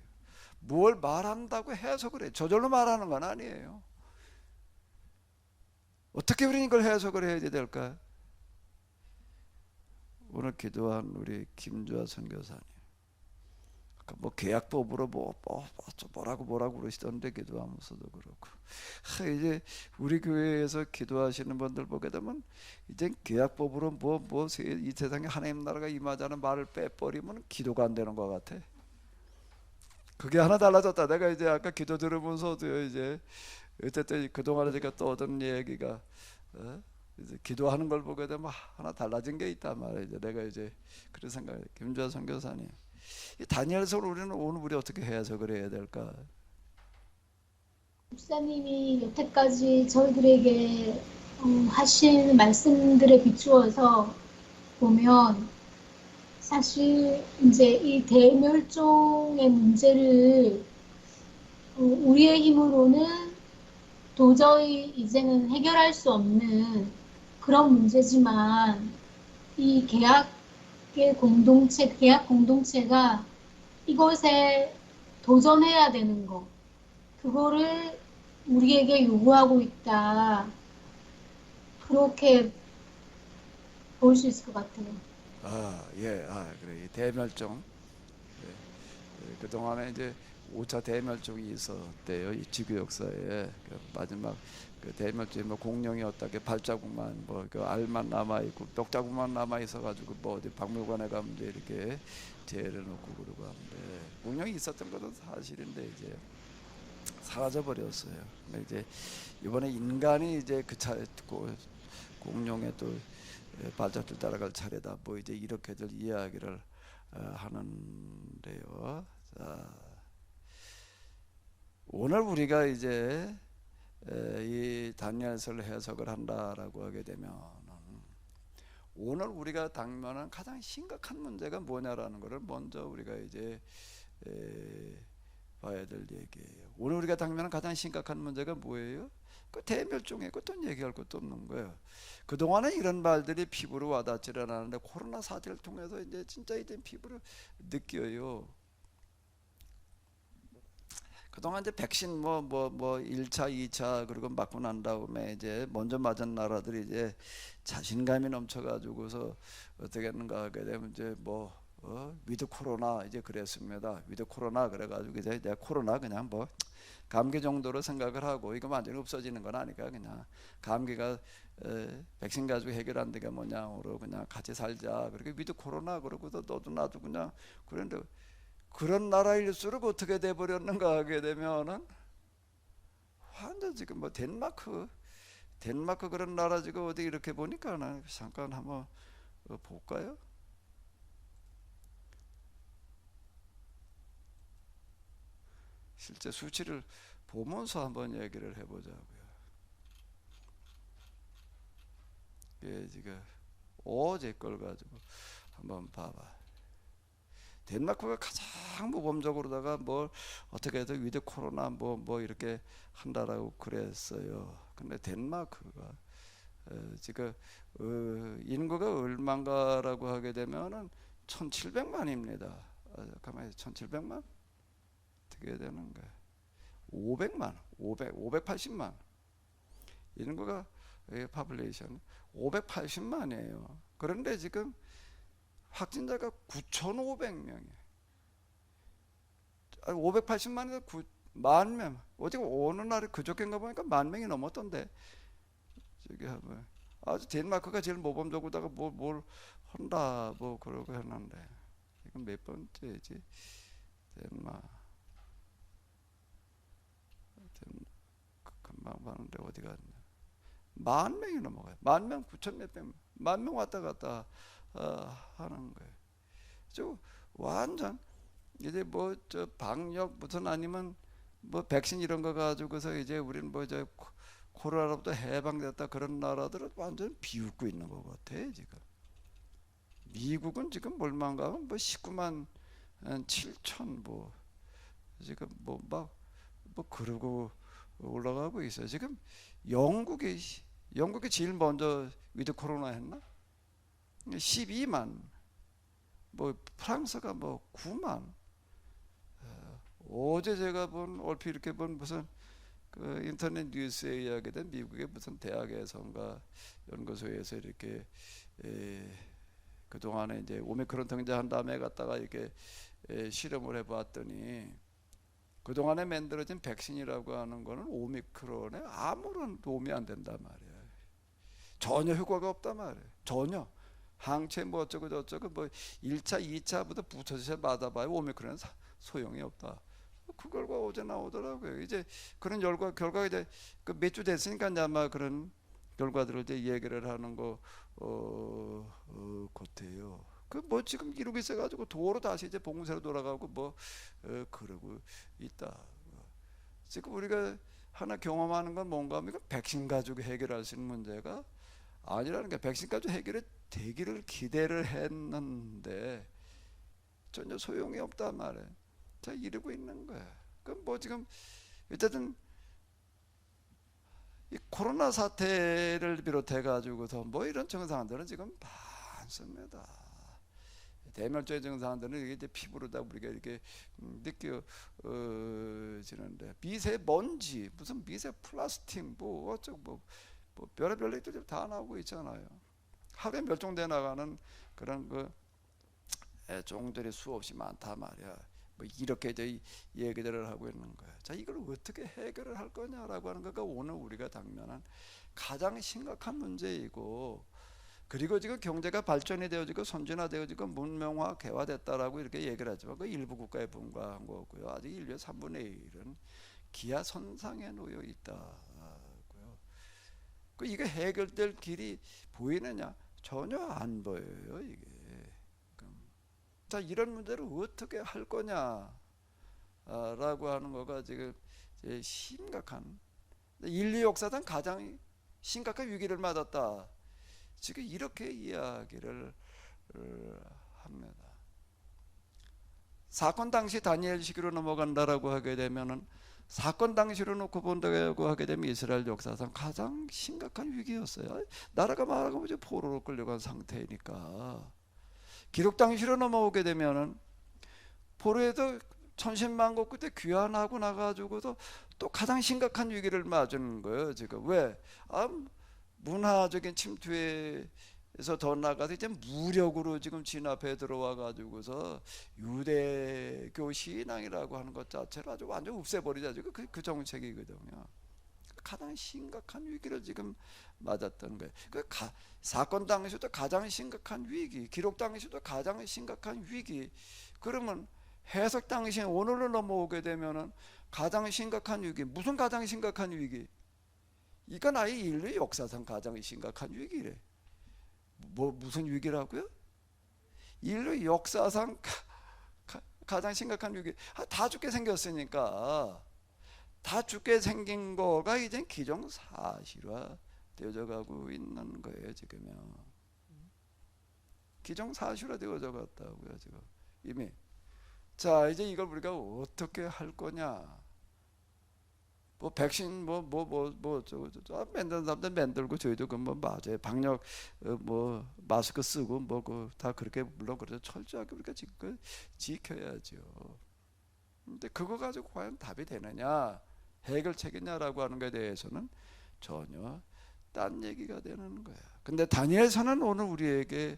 뭘 말한다고 해석을 해. 저절로 말하는 건 아니에요. 어떻게 우리는 이걸 해석을 해야 될까? 오늘 기도한 우리 김주아 선교사님, 뭐 계약법으로 뭐라고 그러시던데 기도하면서도 그렇고, 이제 우리 교회에서 기도하시는 분들 보게 되면 이제 계약법으로 이 세상에 하나님 나라가 임하자는 말을 빼버리면 기도가 안 되는 것 같아. 그게 하나 달라졌다. 내가 이제 아까 기도 들으면서도 이제 어쨌든 그동안에 제가 또 얻은 얘기가 이제 기도하는 걸 보게 되면 하나 달라진 게 있단 말이에요. 이제 내가 이제 그런 생각이. 김주아 선교사님, 이 다니엘서를 오늘 우리 어떻게 해석을 해야 될까? 목사님이 여태까지 저희들에게 하신 말씀들에 비추어서 보면 사실 이제 이 대멸종의 문제를 우리의 힘으로는 도저히 이제는 해결할 수 없는 그런 문제지만 이 계약 공동체가 이것에 도전해야 되는 거, 그거를 우리에게 요구하고 있다. 그렇게 볼 수 있을 것 같아요. 그래. 이 대멸종. 그동안에 이제 5차 대멸종이 있었대요. 이 지구 역사에. 마지막 그 대멸종이 뭐 공룡이 어떻게 발자국만 그 알만 남아 있고 뼈자국만 남아 있어 가지고 뭐 어디 박물관에 가면 이제 이렇게 재를 놓고 그러고 하는데, 공룡이 있었던 것은 사실인데 이제 사라져 버렸어요. 근데 이제 이번에 인간이 이제 그 공룡의 또 발자취를 따라갈 차례다. 뭐 이제 이렇게들 이야기를 하는데요. 자, 오늘 우리가 이제 이 다니엘서를 해석을 한다라고 하게 되면 오늘 우리가 당면한 가장 심각한 문제가 뭐냐라는 것을 먼저 우리가 이제 봐야 될 얘기예요. 오늘 우리가 당면한 가장 심각한 문제가 뭐예요? 그 대멸종에 어떤 얘기할 것도 없는 거예요. 그동안은 이런 말들이 피부로 와닿지를 않았는데 코로나 사태를 통해서 이제 진짜 이제 피부로 느껴요. 그동안 이제 백신 뭐 1차, 2차 그리고 맞고 난 다음에 이제 먼저 맞은 나라들이 이제 자신감이 넘쳐가지고서 어떻게 했는가 하게 되면 이제 위드 코로나 이제 그랬습니다. 위드 코로나 그래가지고 이제 내가 코로나 그냥 뭐 감기 정도로 생각을 하고, 이거 완전히 없어지는 건 아니까 그냥 감기가 백신 가지고 해결한 데가 뭐냐로 그냥 같이 살자. 그렇게 위드 코로나 그러고서 너도 나도 그냥 그런데 그런 나라일수록 어떻게 돼버렸는가 하게 되면은 완전 지금 뭐 덴마크 그런 나라 지금 어디 이렇게 보니까는 잠깐 한번 볼까요? 실제 수치를 보면서 한번 얘기를 해보자고요. 이게 지금 어제 걸 가지고 한번 봐봐. 덴마크가 가장 모범적으로다가 뭘 어떻게 해서 위드 코로나 뭐 이렇게 한다라고 그랬어요. 근데 덴마크가 지금 인구가 얼마인가라고 하게 되면은 1,700만입니다. 잠깐만요, 1,700만? 어떻게 되는 거야? 580만. 인구가 파퓰레이션 580만이에요. 그런데 지금 확진자가 9,500명이에요. 580만에서 10,000명. 어디 어느 날에 그저께인가 보니까 10,000명이 넘었던데. 저기 하면 아주 덴마크가 제일 모범적으로다가 뭘 한다 뭐 그러고 했는데, 이건 몇 번째지? 금방 봤는데 어디 갔냐? 10,000명이 넘어가요. 10,000명, 9천 몇 명, 10,000명 왔다 갔다 하는 거예요. 저 완전 이제 저 방역 무슨 아니면 백신 이런 거 가지고서 이제 우리는 저 코로나로부터 해방됐다 그런 나라들은 완전 비웃고 있는 것 같아 지금. 미국은 지금 얼마인가 19만 7천 지금 그러고 올라가고 있어요. 지금 영국이 제일 먼저 위드 코로나 했나? 12만. 뭐 프랑스가 뭐 9만. 어제 제가 본 얼핏 이렇게 본 무슨 그 인터넷 뉴스에 이야기된 미국의 무슨 대학에서인가 연구소에서 이렇게 그 동안에 이제 오미크론 등장한 다음에 갖다가 이렇게 실험을 해봤더니 그 동안에 만들어진 백신이라고 하는 거는 오미크론에 아무런 도움이 안 된단 말이에요. 전혀 효과가 없단 말이에요. 전혀. 항체 뭐 어쩌고 저쩌고 뭐 1차, 2차부터 붙어서 맞아봐요. 오미크론은 소용이 없다. 그 결과 어제 나오더라고요. 이제 그런 결과가 이제 그 몇 주 됐으니까 이제 아마 그런 결과들을 이제 얘기를 하는 거 같아요. 그 뭐 지금 이러고 있어가지고 도로 다시 이제 봉쇄로 돌아가고 뭐 그러고 있다. 지금 우리가 하나 경험하는 건 뭔가 하면 백신 가지고 해결할 수 있는 문제가 아니라는 게, 백신 가지고 해결이 되기를 기대를 했는데 전혀 소용이 없단 말이에요. 자, 이러고 있는 거야. 그럼 뭐 지금 어쨌든 이 코로나 사태를 비롯해 가지고서 뭐 이런 증상들은 지금 많습니다. 대멸종의 증상들은 이게 이제 피부로다 우리가 이렇게 느껴지는데, 미세먼지, 무슨 미세 플라스틱, 뭐 어쩌고 뭐 별의별 일들이 다 나오고 있잖아요. 하루에 멸종돼 나가는 그런 그 종들이 수없이 많다 말이야. 뭐 이렇게 이제 얘기들을 하고 있는 거야. 자, 이걸 어떻게 해결을 할 거냐라고 하는 거가 오늘 우리가 당면한 가장 심각한 문제이고, 그리고 지금 경제가 발전이 되어지고 선진화되어지고 문명화 개화됐다라고 이렇게 얘기를 하지만 그 일부 국가에 불과한 거고요. 아직 인류의 3분의 1은 기아 선상에 놓여 있다고요. 그 이게 해결될 길이 보이느냐? 전혀 안 보여요, 이게. 자, 이런 문제를 어떻게 할 거냐 라고 하는 거가 지금 심각한, 인류 역사상 가장 심각한 위기를 맞았다, 지금 이렇게 이야기를 합니다. 사건 당시 다니엘 시기로 넘어간다라고 하게 되면은, 사건 당시로 놓고 본다고 하게 되면 이스라엘 역사상 가장 심각한 위기였어요. 나라가 말하고 이제 포로로 끌려간 상태니까. 기록 당시로 넘어오게 되면은 포로에서 천신만고 끝에 귀환하고 나가지고도 또 가장 심각한 위기를 맞은 거예요. 지금 왜? 문화적인 침투에서 더 나가서 이제 무력으로 지금 진압해 들어와 가지고서 유대교 신앙이라고 하는 것 자체를 아주 완전 없애버리자, 지금 그 정책이거든요. 가장 심각한 위기를 지금 맞았던 거예요. 사건 당시도 가장 심각한 위기, 기록 당시도 가장 심각한 위기. 그러면 해석 당시 오늘로 넘어오게 되면은 가장 심각한 위기, 무슨 가장 심각한 위기? 이건 아예 인류 역사상 가장 심각한 위기래. 뭐 무슨 위기라고요? 인류 역사상 가장 심각한 위기. 다 죽게 생겼으니까. 다 죽게 생긴 거가 이제 기정사실화 되어져 가고 있는 거예요, 지금요. 기정사실화 되어져 갔다고요, 지금 이미. 자, 이제 이걸 우리가 어떻게 할 거냐? 뭐 백신 어쩌고 만드는 사람들 만들고, 저희도 그 뭐 맞아요. 방역 뭐 마스크 쓰고 뭐 그 다 그렇게 물론 그래서 철저하게 우리가 지켜야죠. 근데 그거 가지고 과연 답이 되느냐, 해결책이냐라고 하는 것에 대해서는 전혀 딴 얘기가 되는 거야. 근데 다니엘서는 오늘 우리에게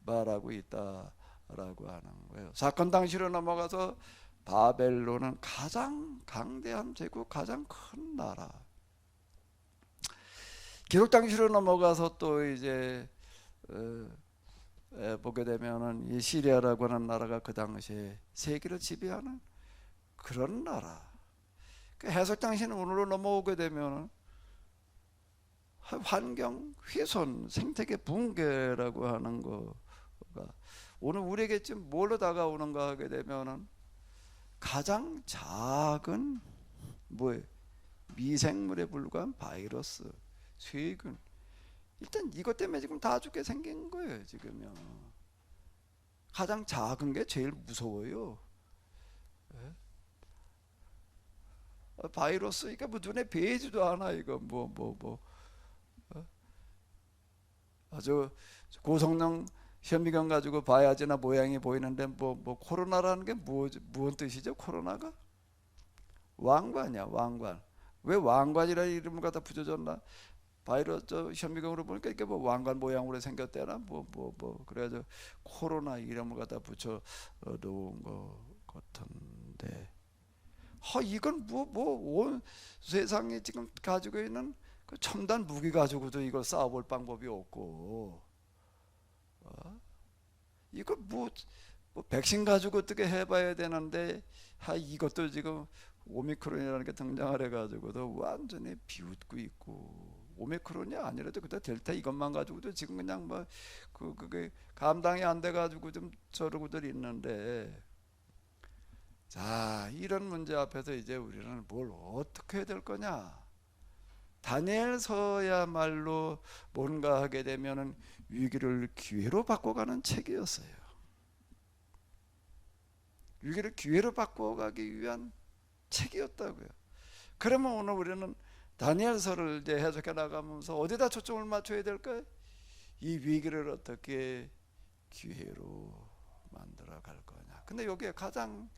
말하고 있다라고 하는 거예요. 사건 당시로 넘어가서 바벨론은 가장 강대한 제국, 가장 큰 나라. 기록 당시로 넘어가서 또 이제 보게 되면은 이 시리아라고 하는 나라가 그 당시에 세계를 지배하는 그런 나라. 그 해석 당시는 오늘로 넘어오게 되면은 환경 훼손, 생태계 붕괴라고 하는 거가 오늘 우리에게 지금 뭘로 다가오는가 하게 되면은 가장 작은 미생물에 불과한 바이러스, 세균. 일단 이것 때문에 지금 다 죽게 생긴 거예요, 지금요. 가장 작은 게 제일 무서워요. 바이러스, 이게 뭐 눈에 보이지도 않아. 이거 아주 고성능 현미경 가지고 봐야지나 모양이 보이는데 뭐 코로나라는 게 무슨 뜻이죠? 코로나가 왕관이야, 왕관. 왜 왕관이라는 이름을 갖다 붙여줬나? 바이러스 현미경으로 보니까 이게 뭐 왕관 모양으로 생겼대나 그래가지고 코로나 이름을 갖다 붙여 놓은 것 같은데, 이건 온 세상에 지금 가지고 있는 그 첨단 무기 가지고도 이걸 싸워볼 방법이 없고, 이거 뭐 백신 가지고 어떻게 해봐야 되는데, 이것도 지금 오미크론이라는 게 등장을 해가지고도 완전히 비웃고 있고, 오미크론이 아니라도 그때 델타 이것만 가지고도 지금 그냥 그게 감당이 안 돼가지고 좀 저러고들 있는데, 자, 이런 문제 앞에서 이제 우리는 뭘 어떻게 해야 될 거냐? 다니엘서야말로 뭔가 하게 되면은 위기를 기회로 바꿔가는 책이었어요. 위기를 기회로 바꿔가기 위한 책이었다고요. 그러면 오늘 우리는 다니엘서를 이제 해석해 나가면서 어디다 초점을 맞춰야 될까요? 이 위기를 어떻게 기회로 만들어 갈 거냐. 근데 여기에 가장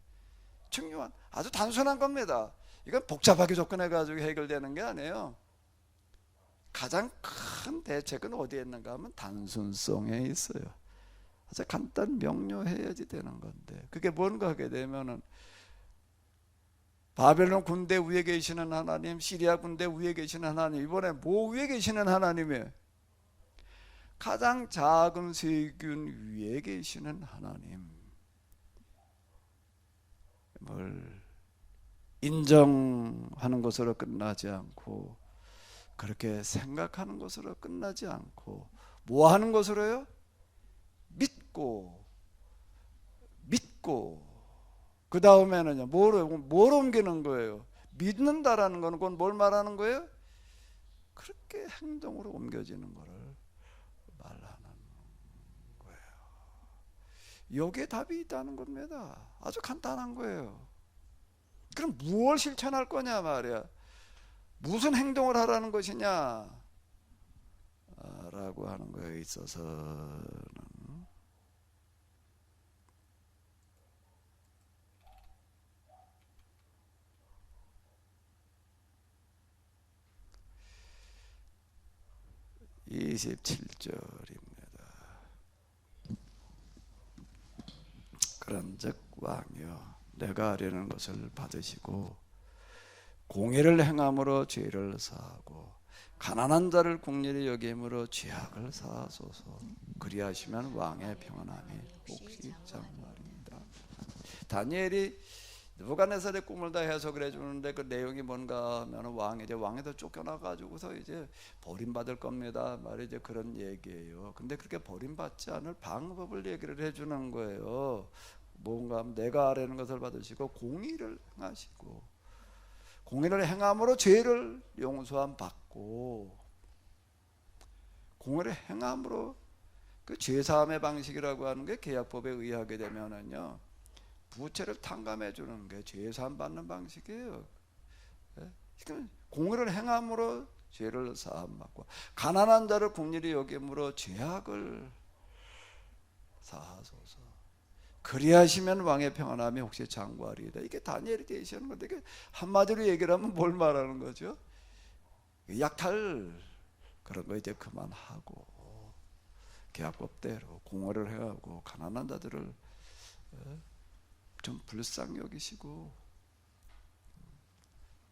중요한, 아주 단순한 겁니다. 이건 복잡하게 접근해 가지고 해결되는 게 아니에요. 가장 큰 대책은 어디에 있는가 하면 단순성에 있어요. 아주 간단 명료해야지 되는 건데, 그게 뭔가 하게 되면은 바벨론 군대 위에 계시는 하나님, 시리아 군대 위에 계시는 하나님, 이번에 뭐 위에 계시는 하나님이에요? 가장 작은 세균 위에 계시는 하나님. 뭘 인정하는 것으로 끝나지 않고, 그렇게 생각하는 것으로 끝나지 않고, 뭐 하는 것으로요? 믿고 그 다음에는요 뭘 옮기는 거예요? 믿는다라는 거는 그건 뭘 말하는 거예요? 그렇게 행동으로 옮겨지는 거를 말하는 거예요. 여기에 답이 있다는 겁니다. 아주 간단한 거예요. 그럼 무엇을 실천할 거냐 말이야. 무슨 행동을 하라는 것이냐 라고 하는 거에 있어서는 (27절입니다) 그런즉 왕이여, 내가 아뢰는 것을 받으시고 공의를 행함으로 죄를 사하고 가난한 자를 국리히 여김으로 죄악을 사하소서. 그리하시면 왕의 평안함이 혹시 장말입니다. 다니엘이 느부갓네살의 꿈을 다 해석을 해주는데 그 내용이 뭔가 하면 왕에도 쫓겨나가지고서 이제 버림받을 겁니다 말이 이제 그런 얘기예요. 근데 그렇게 버림받지 않을 방법을 얘기를 해주는 거예요. 뭔가 하면 내가 아뢰는 것을 받으시고 공의를 행하시고, 공의를 행함으로 죄를 용서함 받고, 공의를 행함으로 그 죄사함의 방식이라고 하는 게 계약법에 의하게 되면은요 부채를 탕감해 주는 게 죄사함 받는 방식이에요. 공의를 행함으로 죄를 사함 받고, 가난한 자를 국리히 여김으로 죄악을 사하소서. 그리하시면 왕의 평안함이 혹시 장구하리이다. 이게 다니엘이 계시는 건데, 이게 한마디로 얘기를 하면 뭘 말하는 거죠? 약탈 그런 거 이제 그만하고 계약법대로 공의를 해하고 가난한 자들을 좀 불쌍히 여기시고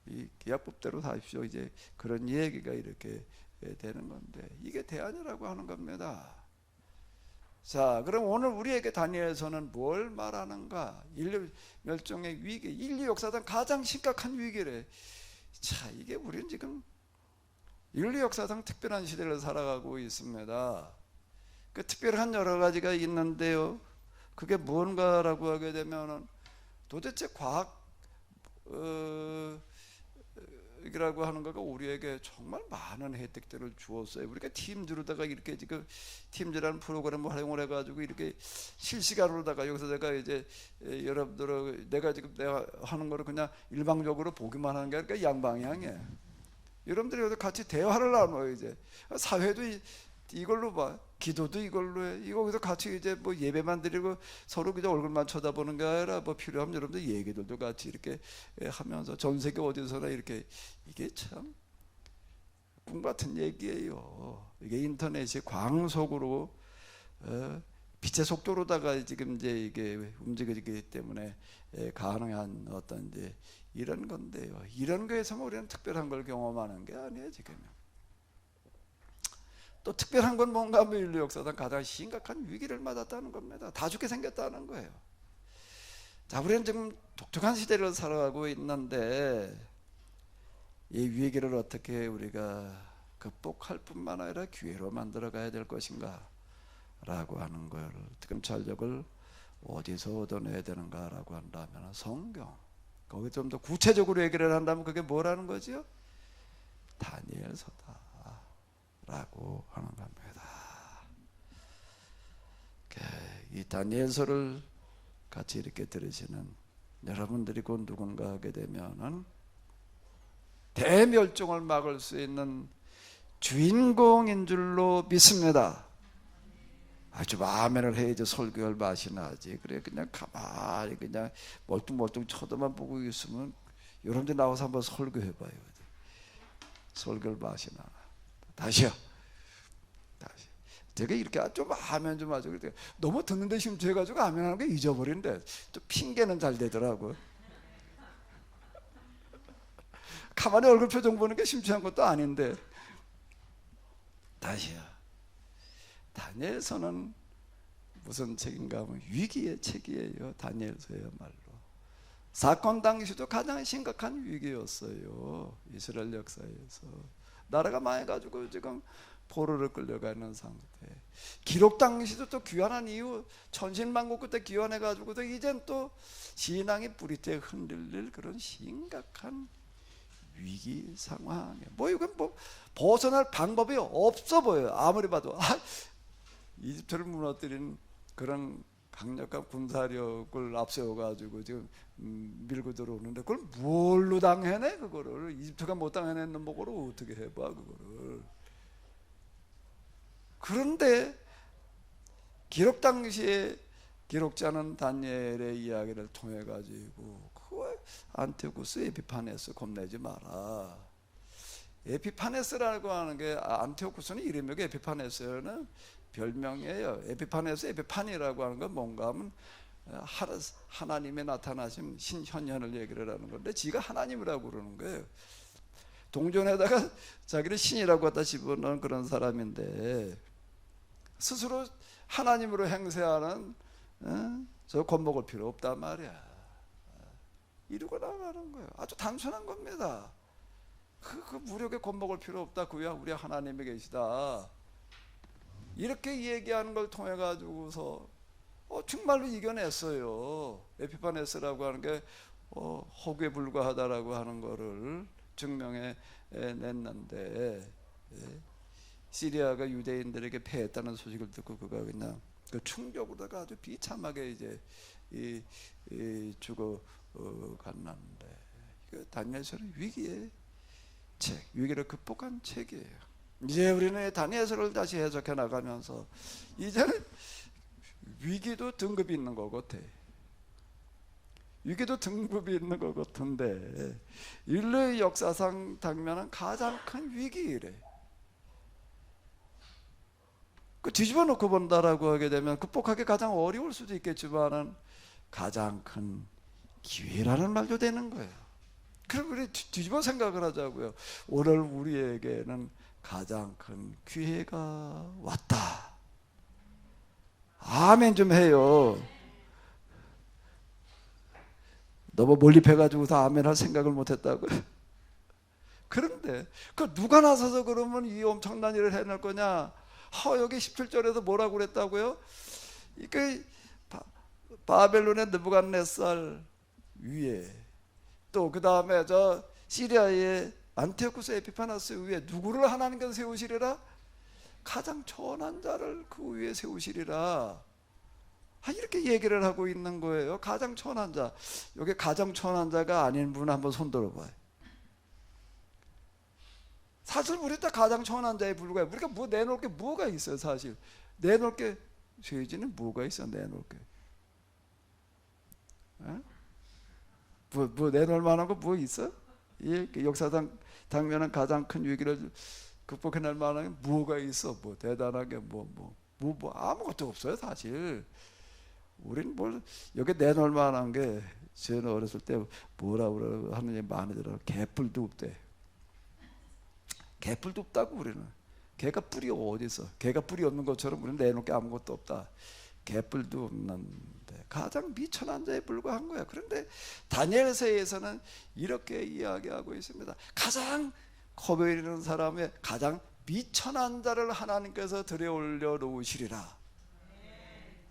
이 계약법대로 하십시오. 이제 그런 얘기가 이렇게 되는 건데, 이게 대안이라고 하는 겁니다. 자, 그럼 오늘 우리에게 다니엘서는 뭘 말하는가? 인류 멸종의 위기, 인류 역사상 가장 심각한 위기래. 자, 이게 우리는 지금 인류 역사상 특별한 시대를 살아가고 있습니다. 그 특별한 여러 가지가 있는데요, 그게 뭔가라고 하게 되면은 도대체 과학 이라고 하는 거가 우리에게 정말 많은 혜택들을 주었어요. 우리가 팀즈로다가 이렇게 지금 팀즈라는 프로그램을 활용을 해가지고 이렇게 실시간으로다가 여기서 내가 이제 여러분들 내가 하는 거를 그냥 일방적으로 보기만 하는 게 아니라 양방향이에요. 여러분들이 여기서 같이 대화를 나눠요. 이제 사회도 이걸로 봐. 기도도 이걸로 해. 이거기서 같이 이제 뭐 예배만 드리고 서로 그냥 얼굴만 쳐다보는 게 아니라 뭐 필요하면 여러분들 얘기들도 같이 이렇게 하면서 전 세계 어디서나 이렇게, 이게 참 꿈 같은 얘기예요. 이게 인터넷이 광속으로 빛의 속도로다가 지금 이제 이게 움직이기 때문에 가능한 어떤 이제 이런 건데요. 이런 거에서 우리는 특별한 걸 경험하는 게 아니에요 지금. 또 특별한 건 뭔가 하면 인류 역사상 가장 심각한 위기를 맞았다는 겁니다. 다 죽게 생겼다는 거예요. 자, 우리는 지금 독특한 시대를 살아가고 있는데 이 위기를 어떻게 우리가 극복할 뿐만 아니라 기회로 만들어 가야 될 것인가 라고 하는 걸, 득음찰력을 어디서 얻어내야 되는가 라고 한다면 성경, 거기 좀 더 구체적으로 얘기를 한다면 그게 뭐라는 거죠? 다니엘서다 라고 하는 겁니다. 이 다니엘서를 같이 이렇게 들으시는 여러분들이 곧 누군가 하게 되면은 대멸종을 막을 수 있는 주인공인 줄로 믿습니다. 아주 아멘을 해야지 설교할 맛이 나지. 그래 그냥 가만히 그냥 멀뚱멀뚱 쳐다만 보고 있으면 여러분들 나와서 한번 설교해봐요. 설교할 맛이 나. 다시요. 다시. 제가 이렇게 좀 아멘 좀 하죠. 너무 듣는데 심취해가지고 아멘하는 게 잊어버린대. 또 핑계는 잘 되더라고. 가만히 얼굴 표정 보는 게 심취한 것도 아닌데. 다시요. 다니엘서는 무슨 책인가 하면 위기의 책이에요. 다니엘서야말로. 사건 당시도 가장 심각한 위기였어요. 이스라엘 역사에서. 나라가 망해가지고 지금 포로를 끌려가는 상태. 기록 당시도 또 귀환한 이후 천신만고 그때 귀환해가지고도 이젠 또 신앙이 뿌리째 흔들릴 그런 심각한 위기 상황에 뭐 이건 뭐 벗어날 방법이 없어 보여요. 아무리 봐도 이집트를 무너뜨린 그런 강력한 군사력을 앞세워가지고 지금 밀고 들어오는데 그걸 뭘로 당해내? 그거를 이집트가 못 당해냈는 뭐를 어떻게 해봐 그거를. 그런데 기록 당시에 기록자는 다니엘의 이야기를 통해 가지고 그 안티오쿠스 에피파네스 겁내지 마라. 에피파네스라고 하는 게 안티오쿠스는 이름이고 에피파네스는 별명이에요. 에피파네스 에피판이라고 하는 건 뭔가 하면 하나님의 나타나심 신현현을 얘기를 하는 건데 지가 하나님이라고 그러는 거예요. 동전에다가 자기를 신이라고 갖다 집어넣은 그런 사람인데 스스로 하나님으로 행세하는 저 겁먹을 필요 없단 말이야. 이러고 나가는 거예요. 아주 단순한 겁니다. 그 무력에 겁먹을 필요 없다. 그야 우리 하나님이 계시다. 이렇게 얘기하는 걸 통해 가지고서 정말로 이겨냈어요. 에피파네스라고 하는 게 허구에 불과하다라고 하는 거를 증명해 냈는데 시리아가 유대인들에게 패했다는 소식을 듣고 그가 그냥 그 충격으로다가 아주 비참하게 이제 죽어 갔는데 다니엘서는 위기의 책, 위기를 극복한 책이에요. 이제 우리는 다니엘서를 다시 해석해 나가면서 이제는 위기도 등급이 있는 것 같아. 위기도 등급이 있는 것 같은데 인류의 역사상 당면한 가장 큰 위기이래. 그 뒤집어 놓고 본다라고 하게 되면 극복하기 가장 어려울 수도 있겠지만은 가장 큰 기회라는 말도 되는 거예요. 그럼 우리 뒤집어 생각을 하자고요. 오늘 우리에게는 가장 큰 기회가 왔다. 아멘 좀 해요. 너무 몰입해가지고서 아멘 할 생각을 못했다고. 그런데 그 누가 나서서 그러면 이 엄청난 일을 해낼 거냐? 여기 17절에서 뭐라고 그랬다고요? 그 바벨론의 느부갓네살 위에 또 그 다음에 저 시리아의 안티오쿠스 에피파네스 위에 누구를 하나님께서 세우시리라? 가장 천한 자를 그 위에 세우시리라. 이렇게 얘기를 하고 있는 거예요. 가장 천한 자. 여기 가장 천한 자가 아닌 분 한번 손 들어봐요. 사실 우리 다 가장 천한 자에 불과해요. 우리가 뭐 내놓을 게 뭐가 있어요 사실. 내놓을 게 세진은 뭐가 있어? 내놓을 게 뭐 내놓을 만한 거 뭐 있어? 이 역사상 당면한 가장 큰 위기를 극복해낼 만한 게 뭐가 있어? 뭐 대단하게 뭐 아무것도 없어요 사실. 우린 뭘 여기 내놓을 만한 게 저는 어렸을 때 뭐라 그러 하느니 많이 들어. 개뿔도 없대. 개뿔도 없다고 우리는. 개가 뿔이 어디 있어? 개가 뿔이 없는 것처럼 우리는 내놓을 게 아무것도 없다. 개뿔도 없는데 가장 미천한 자에 불과한 거야. 그런데 다니엘서에서는 이렇게 이야기하고 있습니다. 가장 겁에 있는 사람의 가장 미천한 자를 하나님께서 들여 올려 놓으시리라.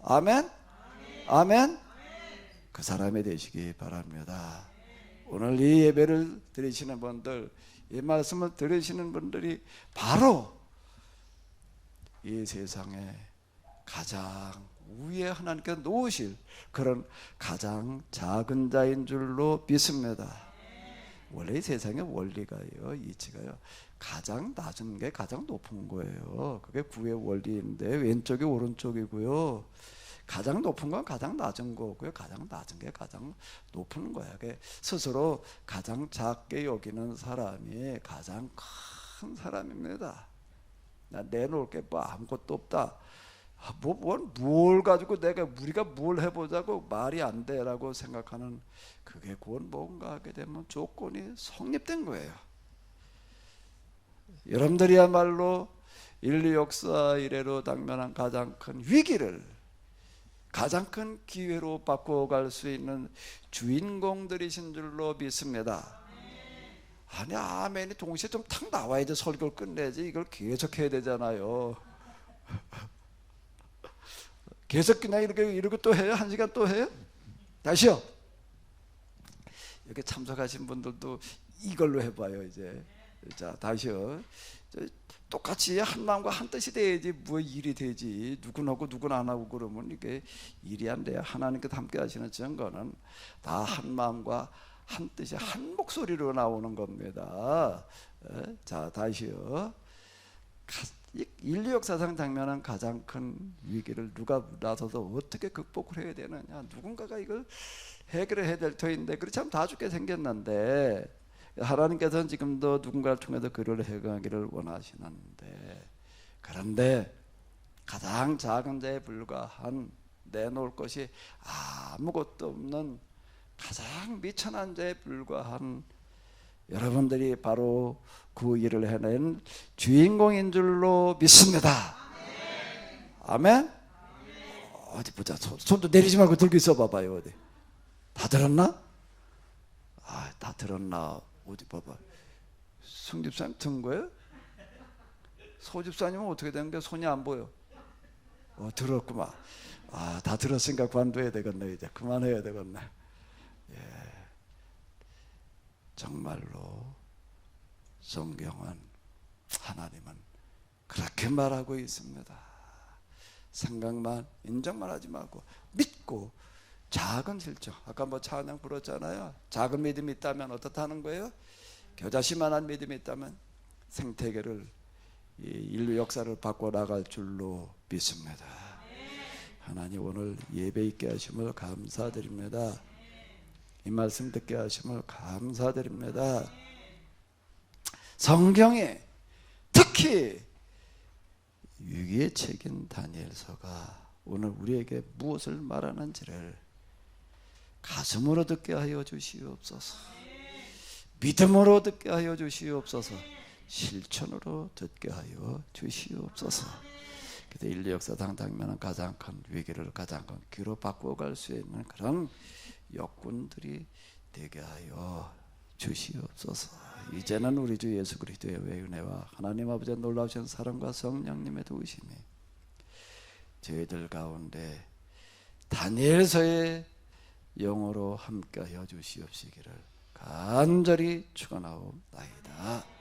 아멘? 아멘? 그 사람이 되시기 바랍니다. 오늘 이 예배를 드리시는 분들, 이 말씀을 들으시는 분들이 바로 이 세상에 가장 위에 하나님께서 놓으실 그런 가장 작은 자인 줄로 믿습니다. 원래 이 세상의 원리가요, 이치가요, 가장 낮은 게 가장 높은 거예요. 그게 구의 원리인데 왼쪽이 오른쪽이고요. 가장 높은 건 가장 낮은 거고요. 가장 낮은 게 가장 높은 거야. 스스로 가장 작게 여기는 사람이 가장 큰 사람입니다. 나 내놓을 게 뭐 아무것도 없다. 뭘 가지고 우리가 뭘 해보자고 말이 안 돼라고 생각하는 그게 곧 뭔가 하게 되면 조건이 성립된 거예요. 여러분들이야말로 인류 역사 이래로 당면한 가장 큰 위기를 가장 큰 기회로 바꿔갈 수 있는 주인공들이신 줄로 믿습니다. 아니 아멘이 동시에 좀 탁 나와야지 설교를 끝내지. 이걸 계속 해야 되잖아요. 계속 그냥 이렇게 또 해요? 1시간 또 해요? 다시요. 여기 참석하신 분들도 이걸로 해봐요 이제. 자 다시요. 똑같이 한 마음과 한 뜻이 돼야지 뭐 일이 되지. 누군 하고 누군 안 하고 그러면 이게 일이 안 돼요. 하나님께서 함께 하시는 증거는 다 한 마음과 한 뜻이 한 목소리로 나오는 겁니다. 자 다시요. 인류 역사상 당면한 가장 큰 위기를 누가 나서서 어떻게 극복을 해야 되느냐. 누군가가 이걸 해결을 해야 될 터인데 그렇지 않으면 다 죽게 생겼는데 하나님께서는 지금도 누군가를 통해서 그를 해결하기를 원하시는데, 그런데 가장 작은 자에 불과한 내놓을 것이 아무것도 없는 가장 미천한 자에 불과한 여러분들이 바로 그 일을 해낸 주인공인 줄로 믿습니다. 아멘? 어디 보자. 손도 내리지 말고 들고 있어 봐봐요. 어디 다 들었나? 다 들었나? 어디 봐봐. 승집사님 든 거예요? 소집사님은 어떻게 된 거야? 손이 안 보여. 들었구만. 다 들었으니까 관둬야 되겠네. 이제 그만해야 되겠네. 예. 정말로 성경은, 하나님은 그렇게 말하고 있습니다. 생각만 인정만 하지 말고 믿고 작은 실정. 아까 찬양 불렀잖아요. 작은 믿음이 있다면 어떻다는 거예요? 겨자씨만한 믿음이 있다면 생태계를, 이 인류 역사를 바꿔나갈 줄로 믿습니다. 하나님 오늘 예배 있게 하심을 감사드립니다. 이 말씀 듣게 하심을 감사드립니다. 성경에 특히 위기의 책인 다니엘서가 오늘 우리에게 무엇을 말하는지를 가슴으로 듣게 하여 주시옵소서. 믿음으로 듣게 하여 주시옵소서. 실천으로 듣게 하여 주시옵소서. 그때 인류 역사상 당면한 가장 큰 위기를 가장 큰 기로 바꿔갈 수 있는 그런 역군들이 되게 하여 주시옵소서. 이제는 우리 주 예수 그리스도의 은혜와 하나님 아버지의 놀라우신 사랑과 성령님의 도우심이 저희들 가운데 다니엘서의 영으로 함께하여 주시옵시기를 간절히 축원하옵나이다.